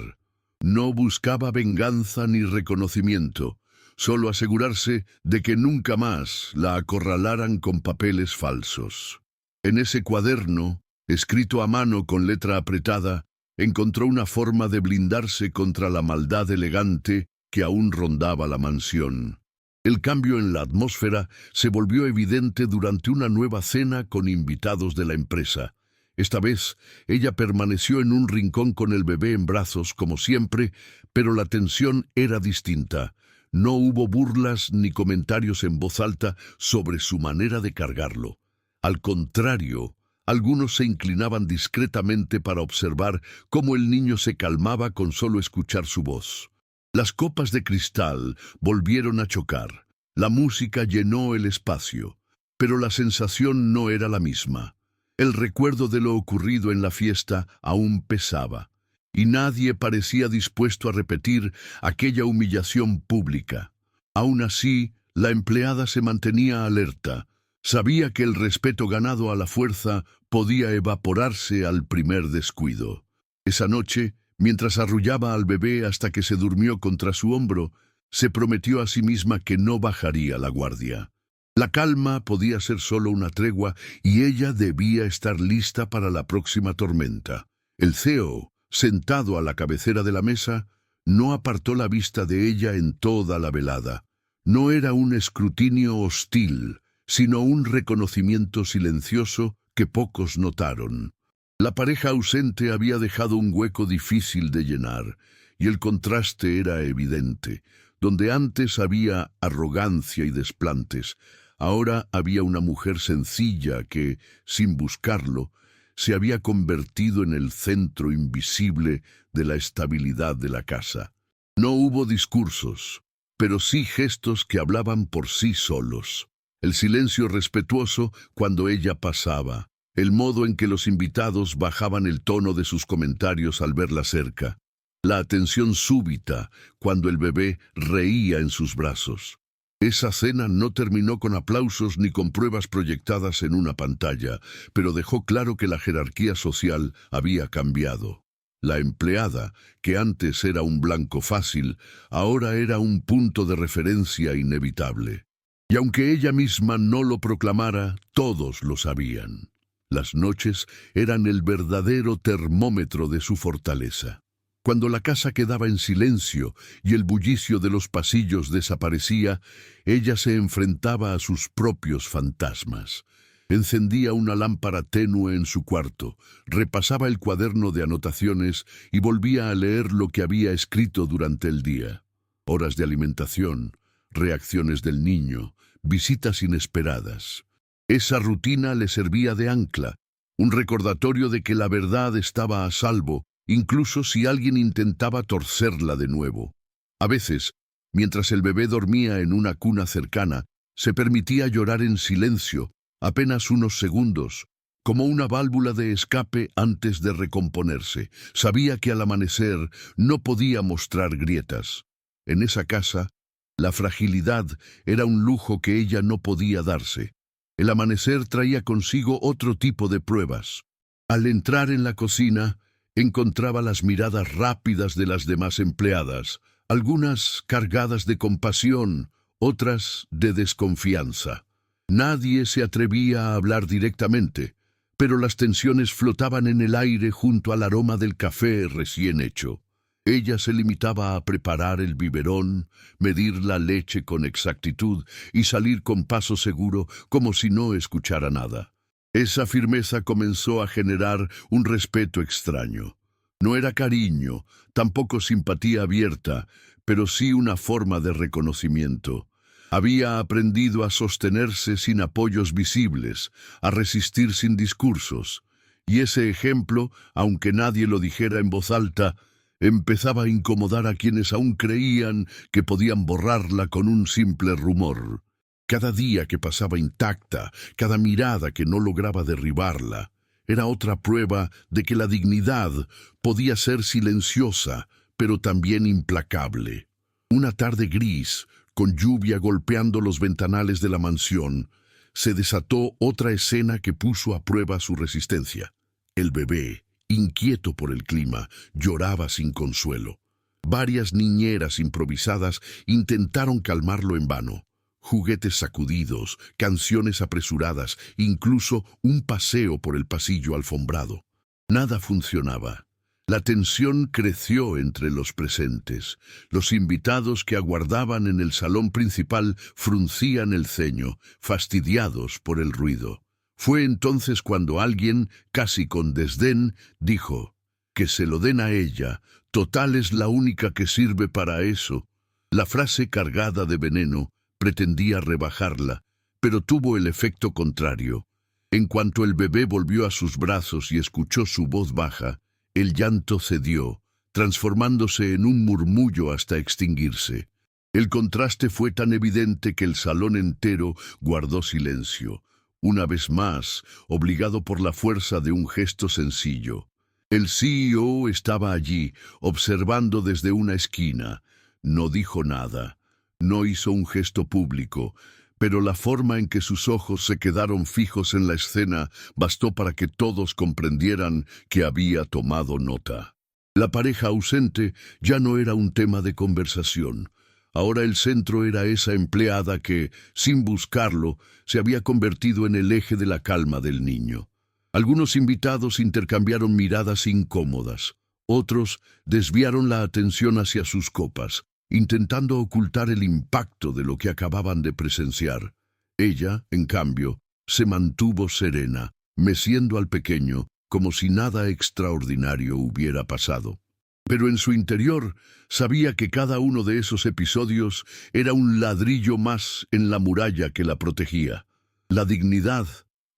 S1: No buscaba venganza ni reconocimiento, solo asegurarse de que nunca más la acorralaran con papeles falsos. En ese cuaderno, escrito a mano con letra apretada, encontró una forma de blindarse contra la maldad elegante que aún rondaba la mansión. El cambio en la atmósfera se volvió evidente durante una nueva cena con invitados de la empresa. Esta vez, ella permaneció en un rincón con el bebé en brazos, como siempre, pero la tensión era distinta. No hubo burlas ni comentarios en voz alta sobre su manera de cargarlo. Al contrario, algunos se inclinaban discretamente para observar cómo el niño se calmaba con solo escuchar su voz. Las copas de cristal volvieron a chocar. La música llenó el espacio, pero la sensación no era la misma. El recuerdo de lo ocurrido en la fiesta aún pesaba, y nadie parecía dispuesto a repetir aquella humillación pública. Aún así, la empleada se mantenía alerta. Sabía que el respeto ganado a la fuerza podía evaporarse al primer descuido. Esa noche, mientras arrullaba al bebé hasta que se durmió contra su hombro, se prometió a sí misma que no bajaría la guardia. La calma podía ser solo una tregua y ella debía estar lista para la próxima tormenta. El CEO, sentado a la cabecera de la mesa, no apartó la vista de ella en toda la velada. No era un escrutinio hostil, sino un reconocimiento silencioso que pocos notaron. La pareja ausente había dejado un hueco difícil de llenar, y el contraste era evidente. Donde antes había arrogancia y desplantes, ahora había una mujer sencilla que, sin buscarlo, se había convertido en el centro invisible de la estabilidad de la casa. No hubo discursos, pero sí gestos que hablaban por sí solos. El silencio respetuoso cuando ella pasaba, el modo en que los invitados bajaban el tono de sus comentarios al verla cerca, la atención súbita cuando el bebé reía en sus brazos. Esa cena no terminó con aplausos ni con pruebas proyectadas en una pantalla, pero dejó claro que la jerarquía social había cambiado. La empleada, que antes era un blanco fácil, ahora era un punto de referencia inevitable. Y aunque ella misma no lo proclamara, todos lo sabían. Las noches eran el verdadero termómetro de su fortaleza. Cuando la casa quedaba en silencio y el bullicio de los pasillos desaparecía, ella se enfrentaba a sus propios fantasmas. Encendía una lámpara tenue en su cuarto, repasaba el cuaderno de anotaciones y volvía a leer lo que había escrito durante el día. Horas de alimentación, reacciones del niño, visitas inesperadas. Esa rutina le servía de ancla, un recordatorio de que la verdad estaba a salvo, incluso si alguien intentaba torcerla de nuevo. A veces, mientras el bebé dormía en una cuna cercana, se permitía llorar en silencio, apenas unos segundos, como una válvula de escape antes de recomponerse. Sabía que al amanecer no podía mostrar grietas. En esa casa, la fragilidad era un lujo que ella no podía darse. El amanecer traía consigo otro tipo de pruebas. Al entrar en la cocina, encontraba las miradas rápidas de las demás empleadas, algunas cargadas de compasión, otras de desconfianza. Nadie se atrevía a hablar directamente, pero las tensiones flotaban en el aire junto al aroma del café recién hecho. Ella se limitaba a preparar el biberón, medir la leche con exactitud y salir con paso seguro como si no escuchara nada. Esa firmeza comenzó a generar un respeto extraño. No era cariño, tampoco simpatía abierta, pero sí una forma de reconocimiento. Había aprendido a sostenerse sin apoyos visibles, a resistir sin discursos, y ese ejemplo, aunque nadie lo dijera en voz alta, empezaba a incomodar a quienes aún creían que podían borrarla con un simple rumor. Cada día que pasaba intacta, cada mirada que no lograba derribarla, era otra prueba de que la dignidad podía ser silenciosa, pero también implacable. Una tarde gris, con lluvia golpeando los ventanales de la mansión, se desató otra escena que puso a prueba su resistencia. El bebé, inquieto por el clima, lloraba sin consuelo. Varias niñeras improvisadas intentaron calmarlo en vano. Juguetes sacudidos, canciones apresuradas, incluso un paseo por el pasillo alfombrado. Nada funcionaba. La tensión creció entre los presentes. Los invitados que aguardaban en el salón principal fruncían el ceño, fastidiados por el ruido. Fue entonces cuando alguien, casi con desdén, dijo: «Que se lo den a ella, total es la única que sirve para eso». La frase cargada de veneno pretendía rebajarla, pero tuvo el efecto contrario. En cuanto el bebé volvió a sus brazos y escuchó su voz baja, el llanto cedió, transformándose en un murmullo hasta extinguirse. El contraste fue tan evidente que el salón entero guardó silencio, una vez más, obligado por la fuerza de un gesto sencillo. El CEO estaba allí, observando desde una esquina. No dijo nada, no hizo un gesto público, pero la forma en que sus ojos se quedaron fijos en la escena bastó para que todos comprendieran que había tomado nota. La pareja ausente ya no era un tema de conversación. Ahora el centro era esa empleada que, sin buscarlo, se había convertido en el eje de la calma del niño. Algunos invitados intercambiaron miradas incómodas. Otros desviaron la atención hacia sus copas, intentando ocultar el impacto de lo que acababan de presenciar. Ella, en cambio, se mantuvo serena, meciendo al pequeño como si nada extraordinario hubiera pasado. Pero en su interior sabía que cada uno de esos episodios era un ladrillo más en la muralla que la protegía. La dignidad,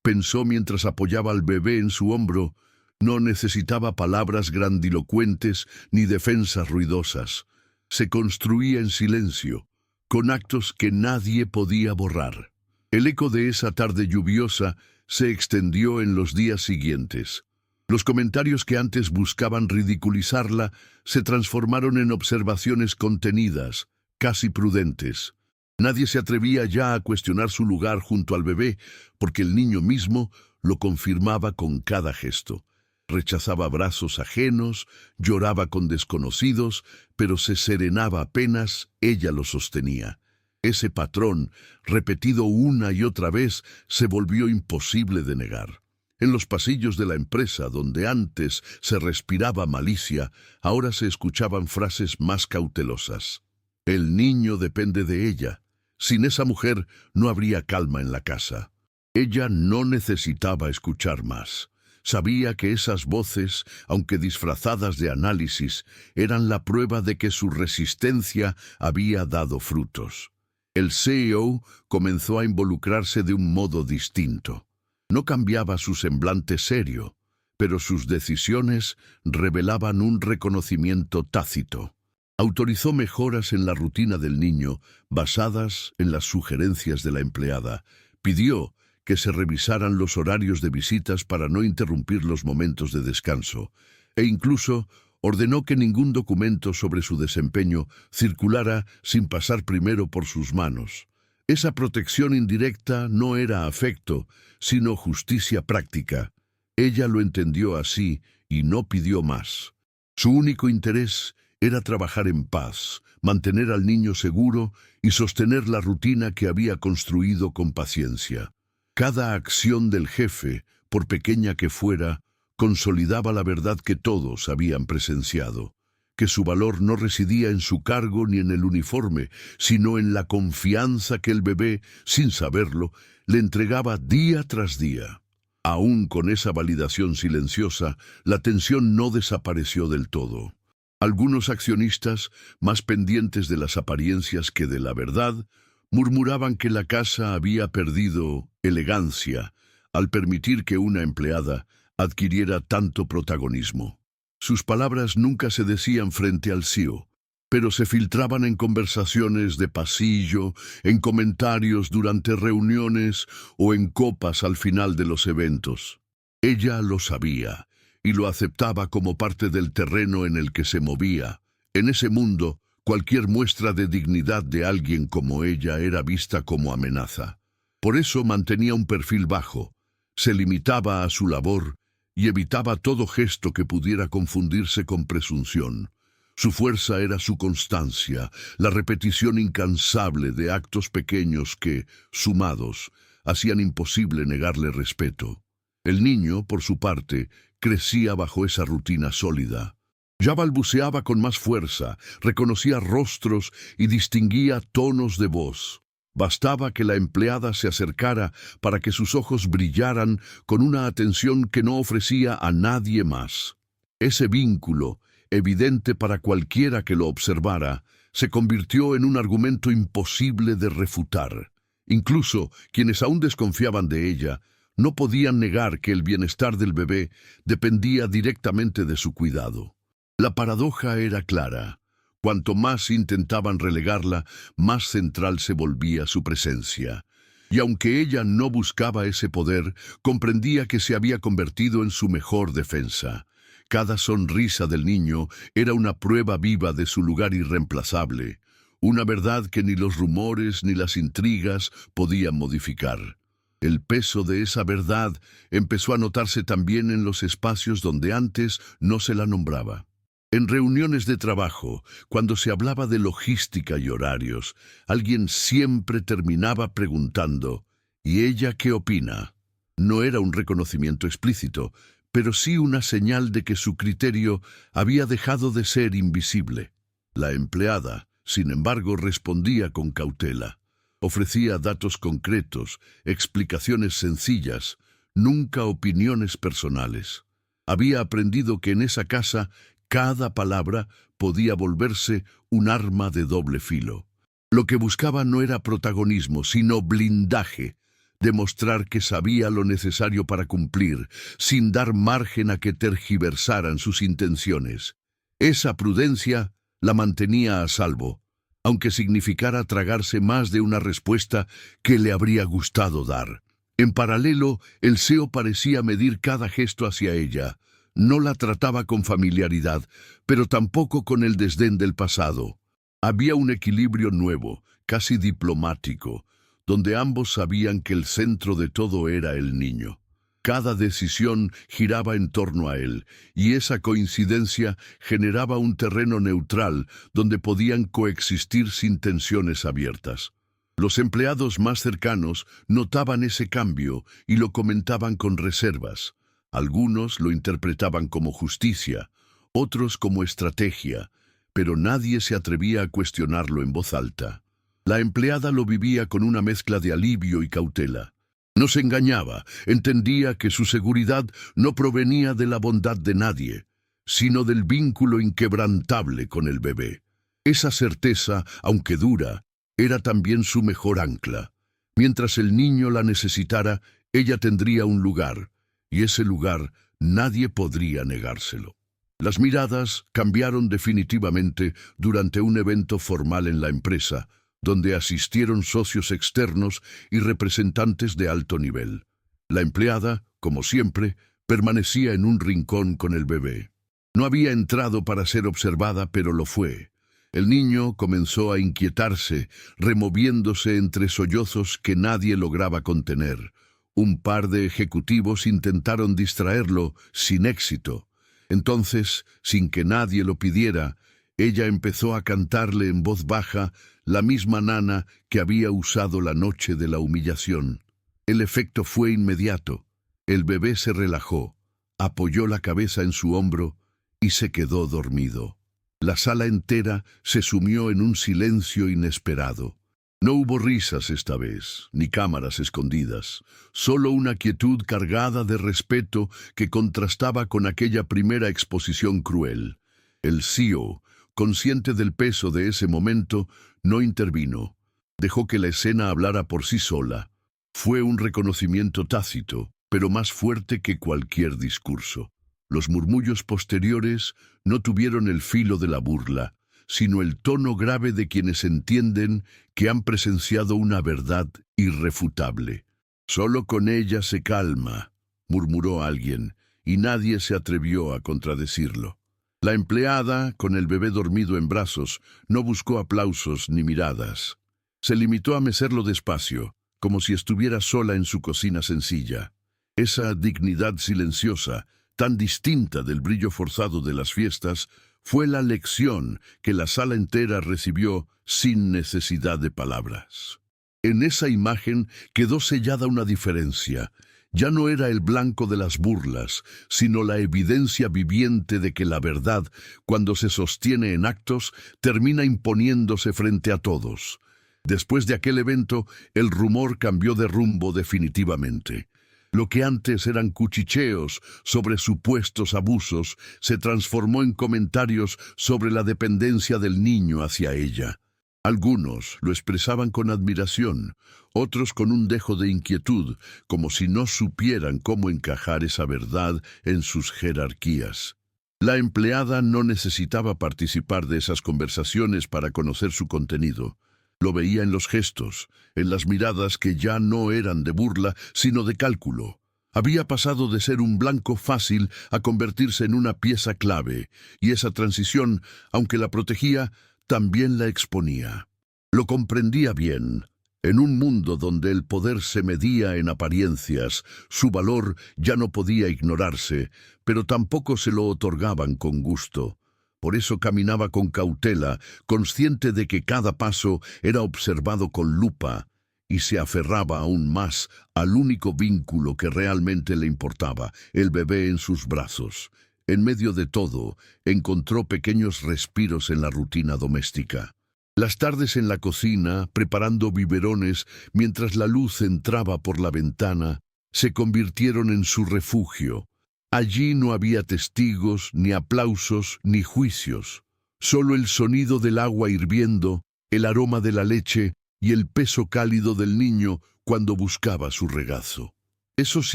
S1: pensó mientras apoyaba al bebé en su hombro, no necesitaba palabras grandilocuentes ni defensas ruidosas. Se construía en silencio, con actos que nadie podía borrar. El eco de esa tarde lluviosa se extendió en los días siguientes. Los comentarios que antes buscaban ridiculizarla se transformaron en observaciones contenidas, casi prudentes. Nadie se atrevía ya a cuestionar su lugar junto al bebé, porque el niño mismo lo confirmaba con cada gesto. Rechazaba abrazos ajenos, lloraba con desconocidos, pero se serenaba apenas ella lo sostenía. Ese patrón, repetido una y otra vez, se volvió imposible de negar. En los pasillos de la empresa, donde antes se respiraba malicia, ahora se escuchaban frases más cautelosas. El niño depende de ella. Sin esa mujer no habría calma en la casa. Ella no necesitaba escuchar más. Sabía que esas voces, aunque disfrazadas de análisis, eran la prueba de que su resistencia había dado frutos. El CEO comenzó a involucrarse de un modo distinto. No cambiaba su semblante serio, pero sus decisiones revelaban un reconocimiento tácito. Autorizó mejoras en la rutina del niño basadas en las sugerencias de la empleada. Pidió que se revisaran los horarios de visitas para no interrumpir los momentos de descanso, e incluso ordenó que ningún documento sobre su desempeño circulara sin pasar primero por sus manos. Esa protección indirecta no era afecto, sino justicia práctica. Ella lo entendió así y no pidió más. Su único interés era trabajar en paz, mantener al niño seguro y sostener la rutina que había construido con paciencia. Cada acción del jefe, por pequeña que fuera, consolidaba la verdad que todos habían presenciado, que su valor no residía en su cargo ni en el uniforme, sino en la confianza que el bebé, sin saberlo, le entregaba día tras día. Aún con esa validación silenciosa, la tensión no desapareció del todo. Algunos accionistas, más pendientes de las apariencias que de la verdad, murmuraban que la casa había perdido elegancia al permitir que una empleada adquiriera tanto protagonismo. Sus palabras nunca se decían frente al CEO, pero se filtraban en conversaciones de pasillo, en comentarios durante reuniones o en copas al final de los eventos. Ella lo sabía y lo aceptaba como parte del terreno en el que se movía. En ese mundo, cualquier muestra de dignidad de alguien como ella era vista como amenaza. Por eso mantenía un perfil bajo, se limitaba a su labor y evitaba todo gesto que pudiera confundirse con presunción. Su fuerza era su constancia, la repetición incansable de actos pequeños que, sumados, hacían imposible negarle respeto. El niño, por su parte, crecía bajo esa rutina sólida. Ya balbuceaba con más fuerza, reconocía rostros y distinguía tonos de voz. Bastaba que la empleada se acercara para que sus ojos brillaran con una atención que no ofrecía a nadie más. Ese vínculo, evidente para cualquiera que lo observara, se convirtió en un argumento imposible de refutar. Incluso quienes aún desconfiaban de ella, no podían negar que el bienestar del bebé dependía directamente de su cuidado. La paradoja era clara. Cuanto más intentaban relegarla, más central se volvía su presencia. Y aunque ella no buscaba ese poder, comprendía que se había convertido en su mejor defensa. Cada sonrisa del niño era una prueba viva de su lugar irreemplazable, una verdad que ni los rumores ni las intrigas podían modificar. El peso de esa verdad empezó a notarse también en los espacios donde antes no se la nombraba. En reuniones de trabajo, cuando se hablaba de logística y horarios, alguien siempre terminaba preguntando, ¿y ella qué opina? No era un reconocimiento explícito, pero sí una señal de que su criterio había dejado de ser invisible. La empleada, sin embargo, respondía con cautela. Ofrecía datos concretos, explicaciones sencillas, nunca opiniones personales. Había aprendido que en esa casa cada palabra podía volverse un arma de doble filo. Lo que buscaba no era protagonismo, sino blindaje, demostrar que sabía lo necesario para cumplir, sin dar margen a que tergiversaran sus intenciones. Esa prudencia la mantenía a salvo, aunque significara tragarse más de una respuesta que le habría gustado dar. En paralelo, el CEO parecía medir cada gesto hacia ella. No la trataba con familiaridad, pero tampoco con el desdén del pasado. Había un equilibrio nuevo, casi diplomático, donde ambos sabían que el centro de todo era el niño. Cada decisión giraba en torno a él, y esa coincidencia generaba un terreno neutral donde podían coexistir sin tensiones abiertas. Los empleados más cercanos notaban ese cambio y lo comentaban con reservas. Algunos lo interpretaban como justicia, otros como estrategia, pero nadie se atrevía a cuestionarlo en voz alta. La empleada lo vivía con una mezcla de alivio y cautela. No se engañaba, entendía que su seguridad no provenía de la bondad de nadie, sino del vínculo inquebrantable con el bebé. Esa certeza, aunque dura, Era también su mejor ancla. Mientras el niño la necesitara, ella tendría un lugar, y ese lugar nadie podría negárselo. Las miradas cambiaron definitivamente durante un evento formal en la empresa, donde asistieron socios externos y representantes de alto nivel. La empleada, como siempre, permanecía en un rincón con el bebé. No había entrado para ser observada, pero lo fue. El niño comenzó a inquietarse, removiéndose entre sollozos que nadie lograba contener. Un par de ejecutivos intentaron distraerlo, sin éxito. Entonces, sin que nadie lo pidiera, ella empezó a cantarle en voz baja la misma nana que había usado la noche de la humillación. El efecto fue inmediato. El bebé se relajó, apoyó la cabeza en su hombro y se quedó dormido. La sala entera se sumió en un silencio inesperado. No hubo risas esta vez, ni cámaras escondidas, solo una quietud cargada de respeto que contrastaba con aquella primera exposición cruel. El CEO, consciente del peso de ese momento, no intervino. Dejó que la escena hablara por sí sola. Fue un reconocimiento tácito, pero más fuerte que cualquier discurso. Los murmullos posteriores no tuvieron el filo de la burla, sino el tono grave de quienes entienden que han presenciado una verdad irrefutable. «Solo con ella se calma», murmuró alguien, y nadie se atrevió a contradecirlo. La empleada, con el bebé dormido en brazos, no buscó aplausos ni miradas. Se limitó a mecerlo despacio, como si estuviera sola en su cocina sencilla. Esa dignidad silenciosa, tan distinta del brillo forzado de las fiestas, fue la lección que la sala entera recibió sin necesidad de palabras. En esa imagen quedó sellada una diferencia. Ya no era el blanco de las burlas, sino la evidencia viviente de que la verdad, cuando se sostiene en actos, termina imponiéndose frente a todos. Después de aquel evento, el rumor cambió de rumbo definitivamente. Lo que antes eran cuchicheos sobre supuestos abusos se transformó en comentarios sobre la dependencia del niño hacia ella. Algunos lo expresaban con admiración, otros con un dejo de inquietud, como si no supieran cómo encajar esa verdad en sus jerarquías. La empleada no necesitaba participar de esas conversaciones para conocer su contenido. Lo veía en los gestos, en las miradas que ya no eran de burla, sino de cálculo. Había pasado de ser un blanco fácil a convertirse en una pieza clave, y esa transición, aunque la protegía, también la exponía. Lo comprendía bien. En un mundo donde el poder se medía en apariencias, su valor ya no podía ignorarse, pero tampoco se lo otorgaban con gusto. Por eso caminaba con cautela, consciente de que cada paso era observado con lupa, y se aferraba aún más al único vínculo que realmente le importaba, el bebé en sus brazos. En medio de todo, encontró pequeños respiros en la rutina doméstica. Las tardes en la cocina, preparando biberones mientras la luz entraba por la ventana, se convirtieron en su refugio. Allí no había testigos, ni aplausos, ni juicios. Solo el sonido del agua hirviendo, el aroma de la leche y el peso cálido del niño cuando buscaba su regazo. Esos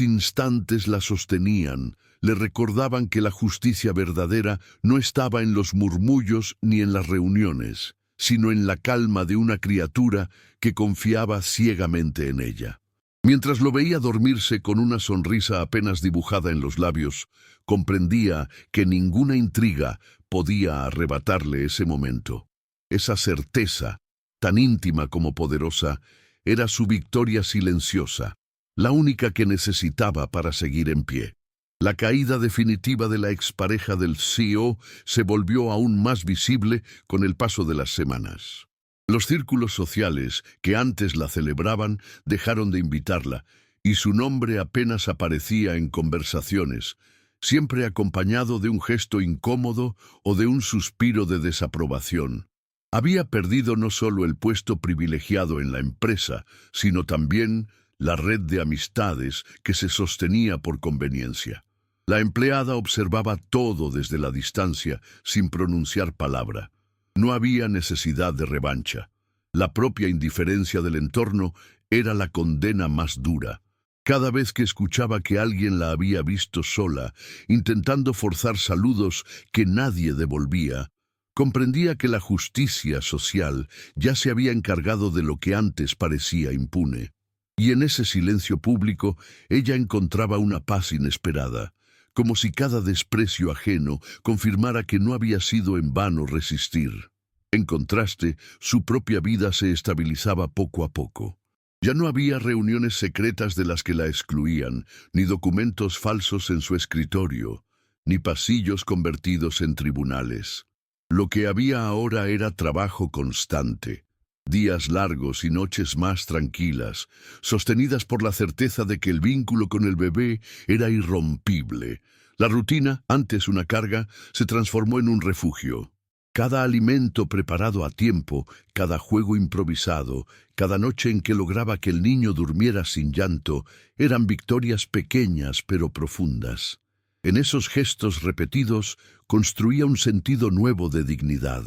S1: instantes la sostenían, le recordaban que la justicia verdadera no estaba en los murmullos ni en las reuniones, sino en la calma de una criatura que confiaba ciegamente en ella. Mientras lo veía dormirse con una sonrisa apenas dibujada en los labios, comprendía que ninguna intriga podía arrebatarle ese momento. Esa certeza, tan íntima como poderosa, era su victoria silenciosa, la única que necesitaba para seguir en pie. La caída definitiva de la expareja del CEO se volvió aún más visible con el paso de las semanas. Los círculos sociales que antes la celebraban dejaron de invitarla, y su nombre apenas aparecía en conversaciones, siempre acompañado de un gesto incómodo o de un suspiro de desaprobación. Había perdido no solo el puesto privilegiado en la empresa, sino también la red de amistades que se sostenía por conveniencia. La empleada observaba todo desde la distancia, sin pronunciar palabra. No había necesidad de revancha. La propia indiferencia del entorno era la condena más dura. Cada vez que escuchaba que alguien la había visto sola, intentando forzar saludos que nadie devolvía, comprendía que la justicia social ya se había encargado de lo que antes parecía impune. Y en ese silencio público ella encontraba una paz inesperada, como si cada desprecio ajeno confirmara que no había sido en vano resistir. En contraste, su propia vida se estabilizaba poco a poco. Ya no había reuniones secretas de las que la excluían, ni documentos falsos en su escritorio, ni pasillos convertidos en tribunales. Lo que había ahora era trabajo constante, días largos y noches más tranquilas, sostenidas por la certeza de que el vínculo con el bebé era irrompible. La rutina, antes una carga, se transformó en un refugio. Cada alimento preparado a tiempo, cada juego improvisado, cada noche en que lograba que el niño durmiera sin llanto, eran victorias pequeñas pero profundas. En esos gestos repetidos construía un sentido nuevo de dignidad.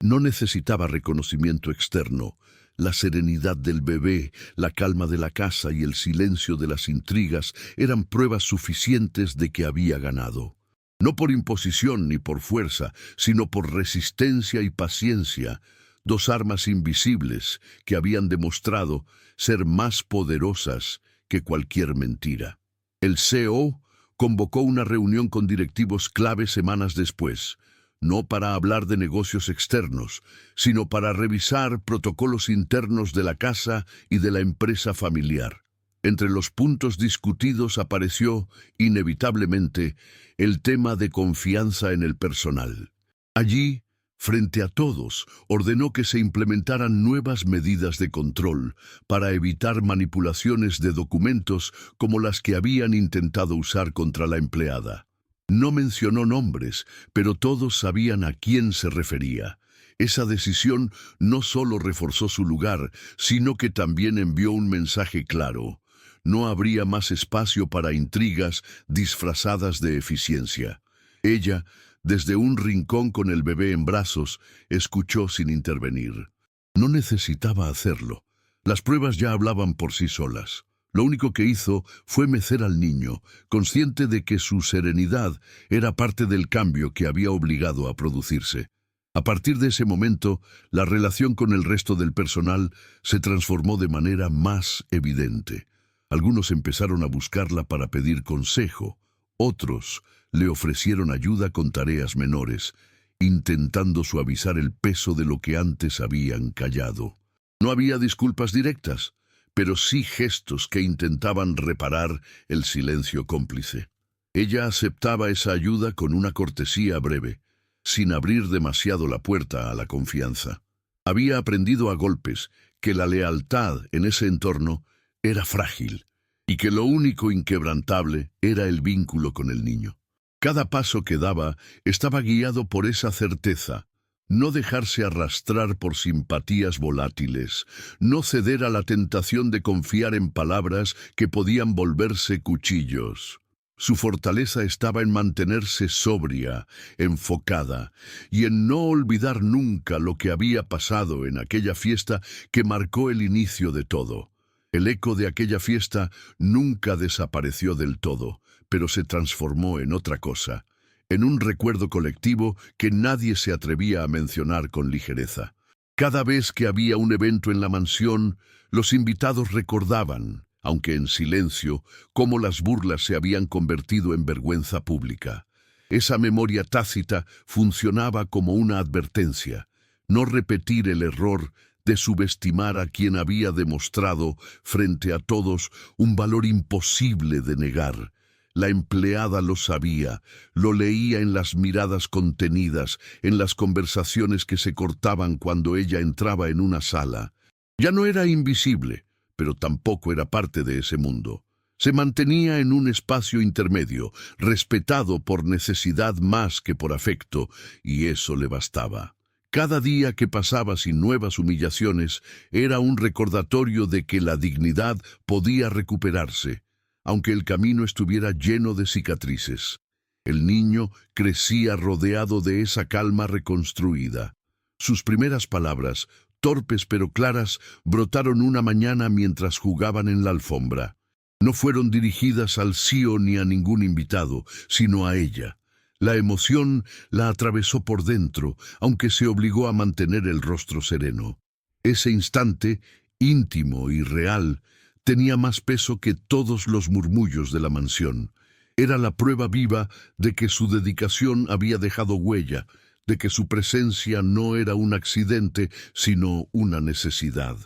S1: No necesitaba reconocimiento externo. La serenidad del bebé, la calma de la casa y el silencio de las intrigas eran pruebas suficientes de que había ganado. No por imposición ni por fuerza, sino por resistencia y paciencia, dos armas invisibles que habían demostrado ser más poderosas que cualquier mentira. El CEO convocó una reunión con directivos clave semanas después, no para hablar de negocios externos, sino para revisar protocolos internos de la casa y de la empresa familiar. Entre los puntos discutidos apareció, inevitablemente, el tema de confianza en el personal. Allí, frente a todos, ordenó que se implementaran nuevas medidas de control para evitar manipulaciones de documentos como las que habían intentado usar contra la empleada. No mencionó nombres, pero todos sabían a quién se refería. Esa decisión no solo reforzó su lugar, sino que también envió un mensaje claro. No habría más espacio para intrigas disfrazadas de eficiencia. Ella, desde un rincón con el bebé en brazos, escuchó sin intervenir. No necesitaba hacerlo. Las pruebas ya hablaban por sí solas. Lo único que hizo fue mecer al niño, consciente de que su serenidad era parte del cambio que había obligado a producirse. A partir de ese momento, la relación con el resto del personal se transformó de manera más evidente. Algunos empezaron a buscarla para pedir consejo, otros le ofrecieron ayuda con tareas menores, intentando suavizar el peso de lo que antes habían callado. No había disculpas directas, pero sí gestos que intentaban reparar el silencio cómplice. Ella aceptaba esa ayuda con una cortesía breve, sin abrir demasiado la puerta a la confianza. Había aprendido a golpes que la lealtad en ese entorno era frágil y que lo único inquebrantable era el vínculo con el niño. Cada paso que daba estaba guiado por esa certeza: no dejarse arrastrar por simpatías volátiles, no ceder a la tentación de confiar en palabras que podían volverse cuchillos. Su fortaleza estaba en mantenerse sobria, enfocada, y en no olvidar nunca lo que había pasado en aquella fiesta que marcó el inicio de todo. El eco de aquella fiesta nunca desapareció del todo, pero se transformó en otra cosa, en un recuerdo colectivo que nadie se atrevía a mencionar con ligereza. Cada vez que había un evento en la mansión, los invitados recordaban, aunque en silencio, cómo las burlas se habían convertido en vergüenza pública. Esa memoria tácita funcionaba como una advertencia: no repetir el error de subestimar a quien había demostrado frente a todos un valor imposible de negar. La empleada lo sabía, lo leía en las miradas contenidas, en las conversaciones que se cortaban cuando ella entraba en una sala. Ya no era invisible, pero tampoco era parte de ese mundo. Se mantenía en un espacio intermedio, respetado por necesidad más que por afecto, y eso le bastaba. Cada día que pasaba sin nuevas humillaciones era un recordatorio de que la dignidad podía recuperarse, aunque el camino estuviera lleno de cicatrices. El niño crecía rodeado de esa calma reconstruida. Sus primeras palabras, torpes pero claras, brotaron una mañana mientras jugaban en la alfombra. No fueron dirigidas al Cío ni a ningún invitado, sino a ella. La emoción la atravesó por dentro, aunque se obligó a mantener el rostro sereno. Ese instante, íntimo y real, tenía más peso que todos los murmullos de la mansión. Era la prueba viva de que su dedicación había dejado huella, de que su presencia no era un accidente, sino una necesidad.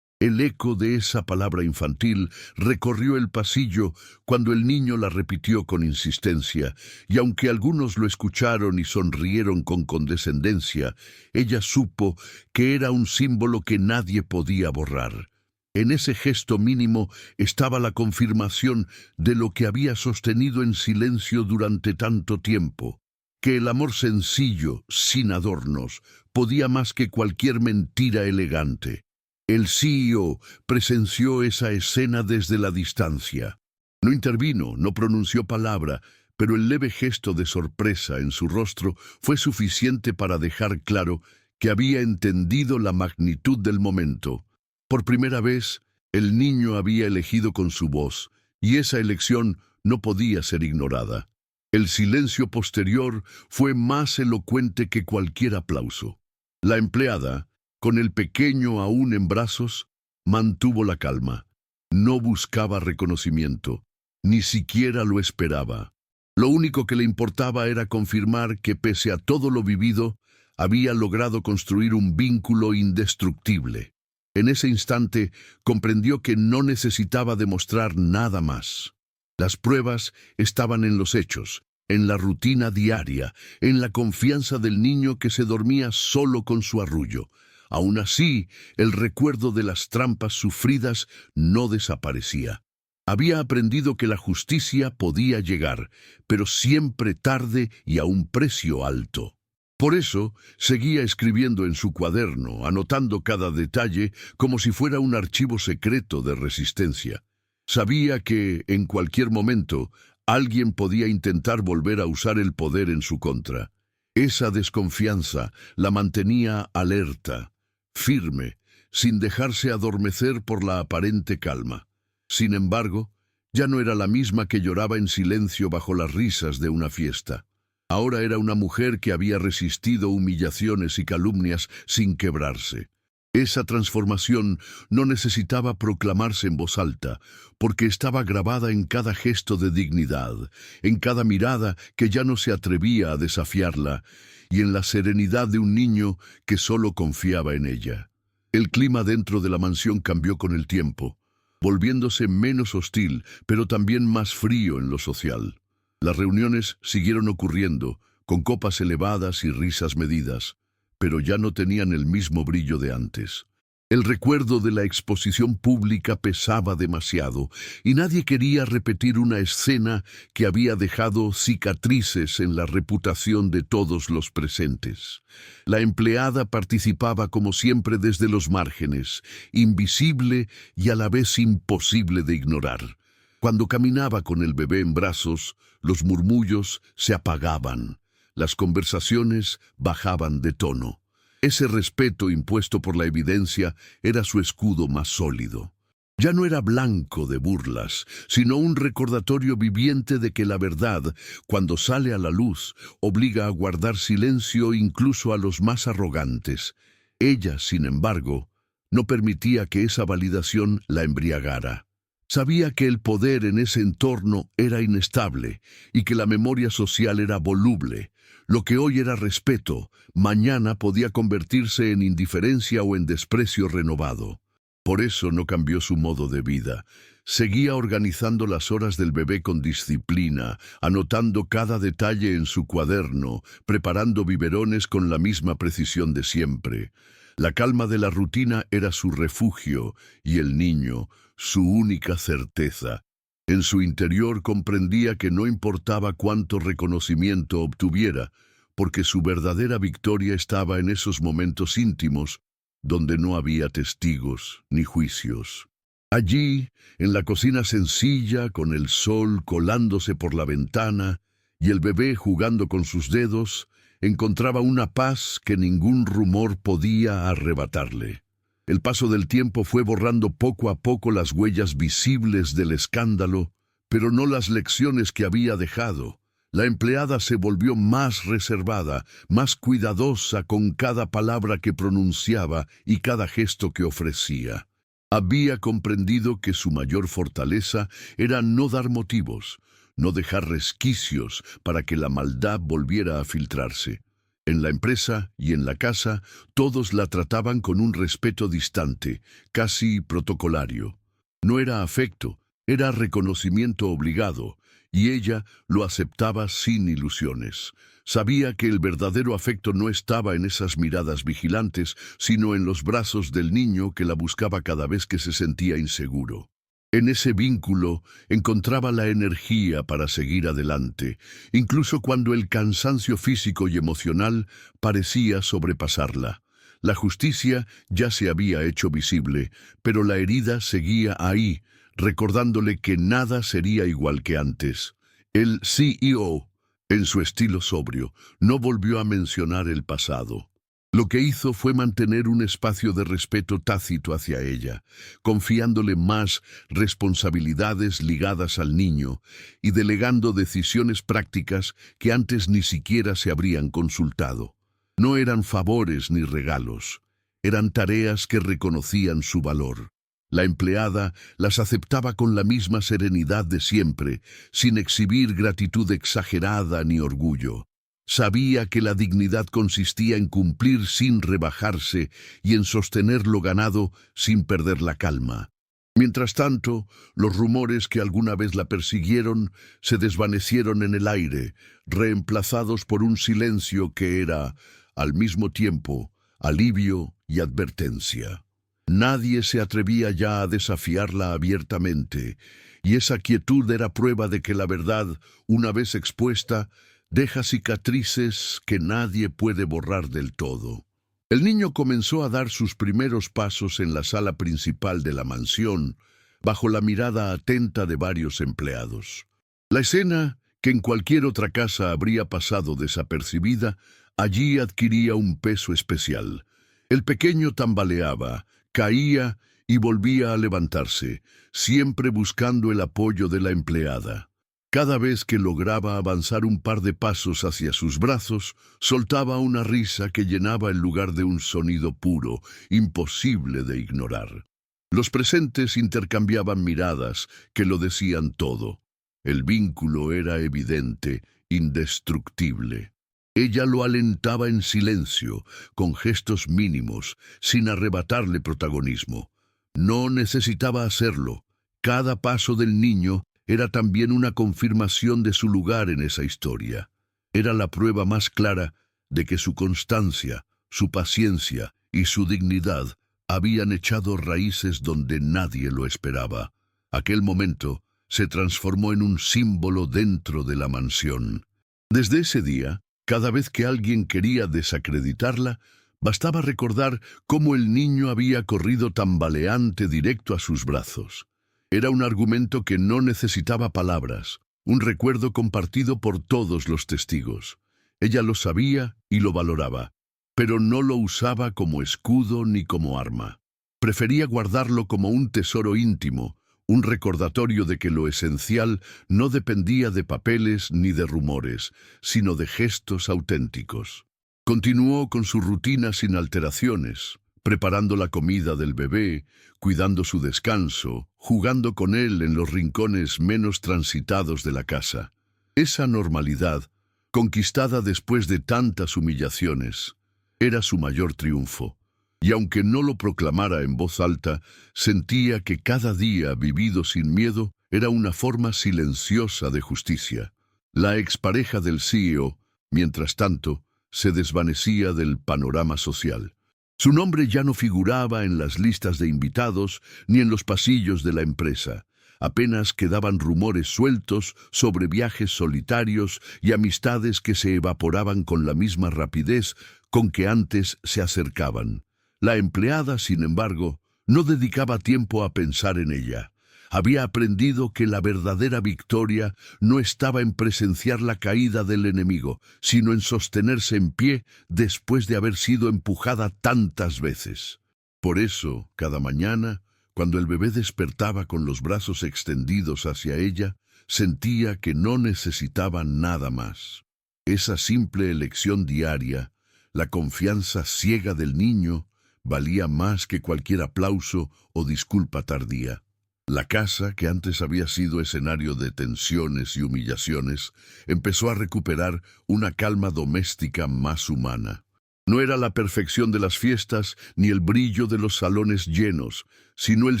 S1: El eco de esa palabra infantil recorrió el pasillo cuando el niño la repitió con insistencia, y aunque algunos lo escucharon y sonrieron con condescendencia, ella supo que era un símbolo que nadie podía borrar. En ese gesto mínimo estaba la confirmación de lo que había sostenido en silencio durante tanto tiempo, que el amor sencillo, sin adornos, podía más que cualquier mentira elegante. El CEO presenció esa escena desde la distancia. No intervino, no pronunció palabra, pero el leve gesto de sorpresa en su rostro fue suficiente para dejar claro que había entendido la magnitud del momento. Por primera vez, el niño había elegido con su voz, y esa elección no podía ser ignorada. El silencio posterior fue más elocuente que cualquier aplauso. La empleada, con el pequeño aún en brazos, mantuvo la calma. No buscaba reconocimiento, ni siquiera lo esperaba. Lo único que le importaba era confirmar que, pese a todo lo vivido, había logrado construir un vínculo indestructible. En ese instante comprendió que no necesitaba demostrar nada más. Las pruebas estaban en los hechos, en la rutina diaria, en la confianza del niño que se dormía solo con su arrullo. Aún así, el recuerdo de las trampas sufridas no desaparecía. Había aprendido que la justicia podía llegar, pero siempre tarde y a un precio alto. Por eso, seguía escribiendo en su cuaderno, anotando cada detalle como si fuera un archivo secreto de resistencia. Sabía que, en cualquier momento, alguien podía intentar volver a usar el poder en su contra. Esa desconfianza la mantenía alerta, firme, sin dejarse adormecer por la aparente calma. Sin embargo, ya no era la misma que lloraba en silencio bajo las risas de una fiesta. Ahora era una mujer que había resistido humillaciones y calumnias sin quebrarse. Esa transformación no necesitaba proclamarse en voz alta, porque estaba grabada en cada gesto de dignidad, en cada mirada que ya no se atrevía a desafiarla, y en la serenidad de un niño que solo confiaba en ella. El clima dentro de la mansión cambió con el tiempo, volviéndose menos hostil, pero también más frío en lo social. Las reuniones siguieron ocurriendo, con copas elevadas y risas medidas, pero ya no tenían el mismo brillo de antes. El recuerdo de la exposición pública pesaba demasiado, y nadie quería repetir una escena que había dejado cicatrices en la reputación de todos los presentes. La empleada participaba como siempre desde los márgenes, invisible y a la vez imposible de ignorar. Cuando caminaba con el bebé en brazos, los murmullos se apagaban, las conversaciones bajaban de tono. Ese respeto impuesto por la evidencia era su escudo más sólido. Ya no era blanco de burlas, sino un recordatorio viviente de que la verdad, cuando sale a la luz, obliga a guardar silencio incluso a los más arrogantes. Ella, sin embargo, no permitía que esa validación la embriagara. Sabía que el poder en ese entorno era inestable y que la memoria social era voluble. Lo que hoy era respeto, mañana podía convertirse en indiferencia o en desprecio renovado. Por eso no cambió su modo de vida. Seguía organizando las horas del bebé con disciplina, anotando cada detalle en su cuaderno, preparando biberones con la misma precisión de siempre. La calma de la rutina era su refugio y el niño, su única certeza. En su interior comprendía que no importaba cuánto reconocimiento obtuviera, porque su verdadera victoria estaba en esos momentos íntimos, donde no había testigos ni juicios. Allí, en la cocina sencilla, con el sol colándose por la ventana y el bebé jugando con sus dedos, encontraba una paz que ningún rumor podía arrebatarle. El paso del tiempo fue borrando poco a poco las huellas visibles del escándalo, pero no las lecciones que había dejado. La empleada se volvió más reservada, más cuidadosa con cada palabra que pronunciaba y cada gesto que ofrecía. Había comprendido que su mayor fortaleza era no dar motivos, no dejar resquicios para que la maldad volviera a filtrarse. En la empresa y en la casa, todos la trataban con un respeto distante, casi protocolario. No era afecto, era reconocimiento obligado, y ella lo aceptaba sin ilusiones. Sabía que el verdadero afecto no estaba en esas miradas vigilantes, sino en los brazos del niño que la buscaba cada vez que se sentía inseguro. En ese vínculo encontraba la energía para seguir adelante, incluso cuando el cansancio físico y emocional parecía sobrepasarla. La justicia ya se había hecho visible, pero la herida seguía ahí, recordándole que nada sería igual que antes. El CEO, en su estilo sobrio, no volvió a mencionar el pasado. Lo que hizo fue mantener un espacio de respeto tácito hacia ella, confiándole más responsabilidades ligadas al niño y delegando decisiones prácticas que antes ni siquiera se habrían consultado. No eran favores ni regalos, eran tareas que reconocían su valor. La empleada las aceptaba con la misma serenidad de siempre, sin exhibir gratitud exagerada ni orgullo. Sabía que la dignidad consistía en cumplir sin rebajarse y en sostener lo ganado sin perder la calma. Mientras tanto, los rumores que alguna vez la persiguieron se desvanecieron en el aire, reemplazados por un silencio que era, al mismo tiempo, alivio y advertencia. Nadie se atrevía ya a desafiarla abiertamente, y esa quietud era prueba de que la verdad, una vez expuesta, deja cicatrices que nadie puede borrar del todo. El niño comenzó a dar sus primeros pasos en la sala principal de la mansión, bajo la mirada atenta de varios empleados. La escena, que en cualquier otra casa habría pasado desapercibida, allí adquiría un peso especial. El pequeño tambaleaba, caía y volvía a levantarse, siempre buscando el apoyo de la empleada. Cada vez que lograba avanzar un par de pasos hacia sus brazos, soltaba una risa que llenaba el lugar de un sonido puro, imposible de ignorar. Los presentes intercambiaban miradas que lo decían todo. El vínculo era evidente, indestructible. Ella lo alentaba en silencio, con gestos mínimos, sin arrebatarle protagonismo. No necesitaba hacerlo. Cada paso del niño era también una confirmación de su lugar en esa historia. Era la prueba más clara de que su constancia, su paciencia y su dignidad habían echado raíces donde nadie lo esperaba. Aquel momento se transformó en un símbolo dentro de la mansión. Desde ese día, cada vez que alguien quería desacreditarla, bastaba recordar cómo el niño había corrido tambaleante directo a sus brazos. Era un argumento que no necesitaba palabras, un recuerdo compartido por todos los testigos. Ella lo sabía y lo valoraba, pero no lo usaba como escudo ni como arma. Prefería guardarlo como un tesoro íntimo, un recordatorio de que lo esencial no dependía de papeles ni de rumores, sino de gestos auténticos. Continuó con su rutina sin alteraciones, preparando la comida del bebé, cuidando su descanso, jugando con él en los rincones menos transitados de la casa. Esa normalidad, conquistada después de tantas humillaciones, era su mayor triunfo, y aunque no lo proclamara en voz alta, sentía que cada día vivido sin miedo era una forma silenciosa de justicia. La expareja del CEO, mientras tanto, se desvanecía del panorama social. Su nombre ya no figuraba en las listas de invitados ni en los pasillos de la empresa. Apenas quedaban rumores sueltos sobre viajes solitarios y amistades que se evaporaban con la misma rapidez con que antes se acercaban. La empleada, sin embargo, no dedicaba tiempo a pensar en ella. Había aprendido que la verdadera victoria no estaba en presenciar la caída del enemigo, sino en sostenerse en pie después de haber sido empujada tantas veces. Por eso, cada mañana, cuando el bebé despertaba con los brazos extendidos hacia ella, sentía que no necesitaba nada más. Esa simple elección diaria, la confianza ciega del niño, valía más que cualquier aplauso o disculpa tardía. La casa, que antes había sido escenario de tensiones y humillaciones, empezó a recuperar una calma doméstica más humana. No era la perfección de las fiestas ni el brillo de los salones llenos, sino el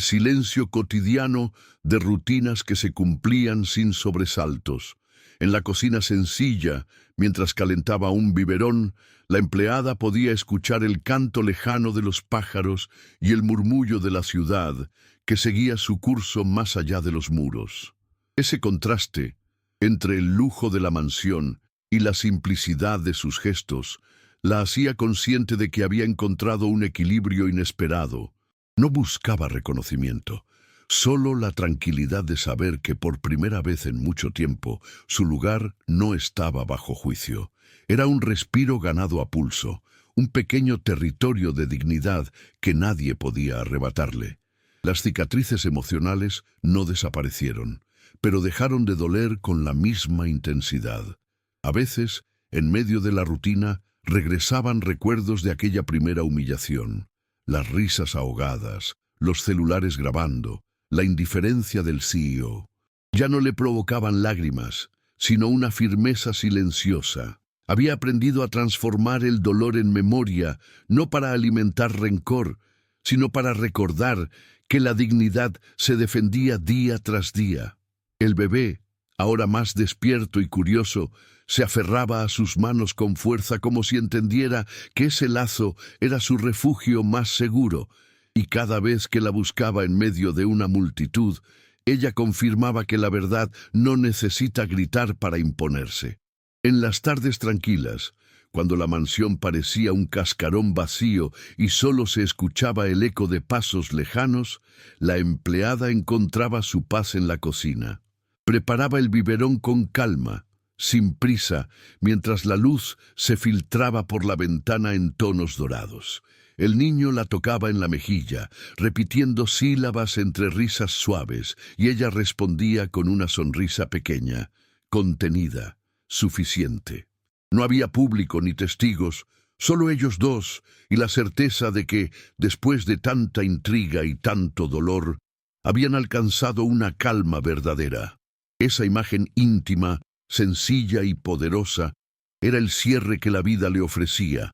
S1: silencio cotidiano de rutinas que se cumplían sin sobresaltos. En la cocina sencilla, mientras calentaba un biberón, la empleada podía escuchar el canto lejano de los pájaros y el murmullo de la ciudad, que seguía su curso más allá de los muros. Ese contraste entre el lujo de la mansión y la simplicidad de sus gestos la hacía consciente de que había encontrado un equilibrio inesperado. No buscaba reconocimiento, solo la tranquilidad de saber que por primera vez en mucho tiempo su lugar no estaba bajo juicio. Era un respiro ganado a pulso, un pequeño territorio de dignidad que nadie podía arrebatarle. Las cicatrices emocionales no desaparecieron, pero dejaron de doler con la misma intensidad. A veces, en medio de la rutina, regresaban recuerdos de aquella primera humillación, las risas ahogadas, los celulares grabando, la indiferencia del CEO. Ya no le provocaban lágrimas, sino una firmeza silenciosa. Había aprendido a transformar el dolor en memoria, no para alimentar rencor, sino para recordar que la dignidad se defendía día tras día. El bebé, ahora más despierto y curioso, se aferraba a sus manos con fuerza como si entendiera que ese lazo era su refugio más seguro, y cada vez que la buscaba en medio de una multitud, ella confirmaba que la verdad no necesita gritar para imponerse. En las tardes tranquilas, cuando la mansión parecía un cascarón vacío y solo se escuchaba el eco de pasos lejanos, la empleada encontraba su paz en la cocina. Preparaba el biberón con calma, sin prisa, mientras la luz se filtraba por la ventana en tonos dorados. El niño la tocaba en la mejilla, repitiendo sílabas entre risas suaves, y ella respondía con una sonrisa pequeña, contenida, suficiente. No había público ni testigos, solo ellos dos, y la certeza de que, después de tanta intriga y tanto dolor, habían alcanzado una calma verdadera. Esa imagen íntima, sencilla y poderosa, era el cierre que la vida le ofrecía,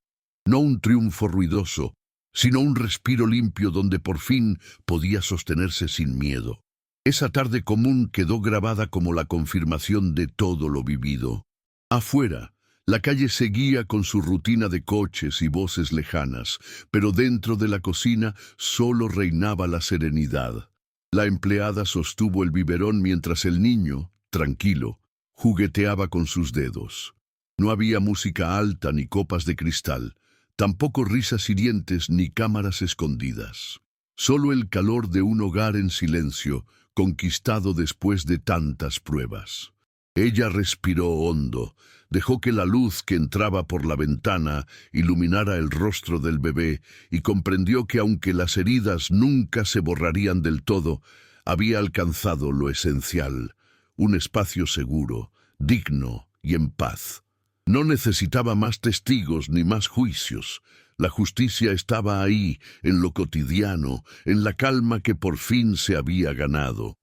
S1: no un triunfo ruidoso, sino un respiro limpio donde por fin podía sostenerse sin miedo. Esa tarde común quedó grabada como la confirmación de todo lo vivido. Afuera, la calle seguía con su rutina de coches y voces lejanas, pero dentro de la cocina solo reinaba la serenidad. La empleada sostuvo el biberón mientras el niño, tranquilo, jugueteaba con sus dedos. No había música alta ni copas de cristal, tampoco risas hirientes ni cámaras escondidas. Solo el calor de un hogar en silencio, conquistado después de tantas pruebas. Ella respiró hondo, dejó que la luz que entraba por la ventana iluminara el rostro del bebé y comprendió que aunque las heridas nunca se borrarían del todo, había alcanzado lo esencial, un espacio seguro, digno y en paz. No necesitaba más testigos ni más juicios. La justicia estaba ahí, en lo cotidiano, en la calma que por fin se había ganado.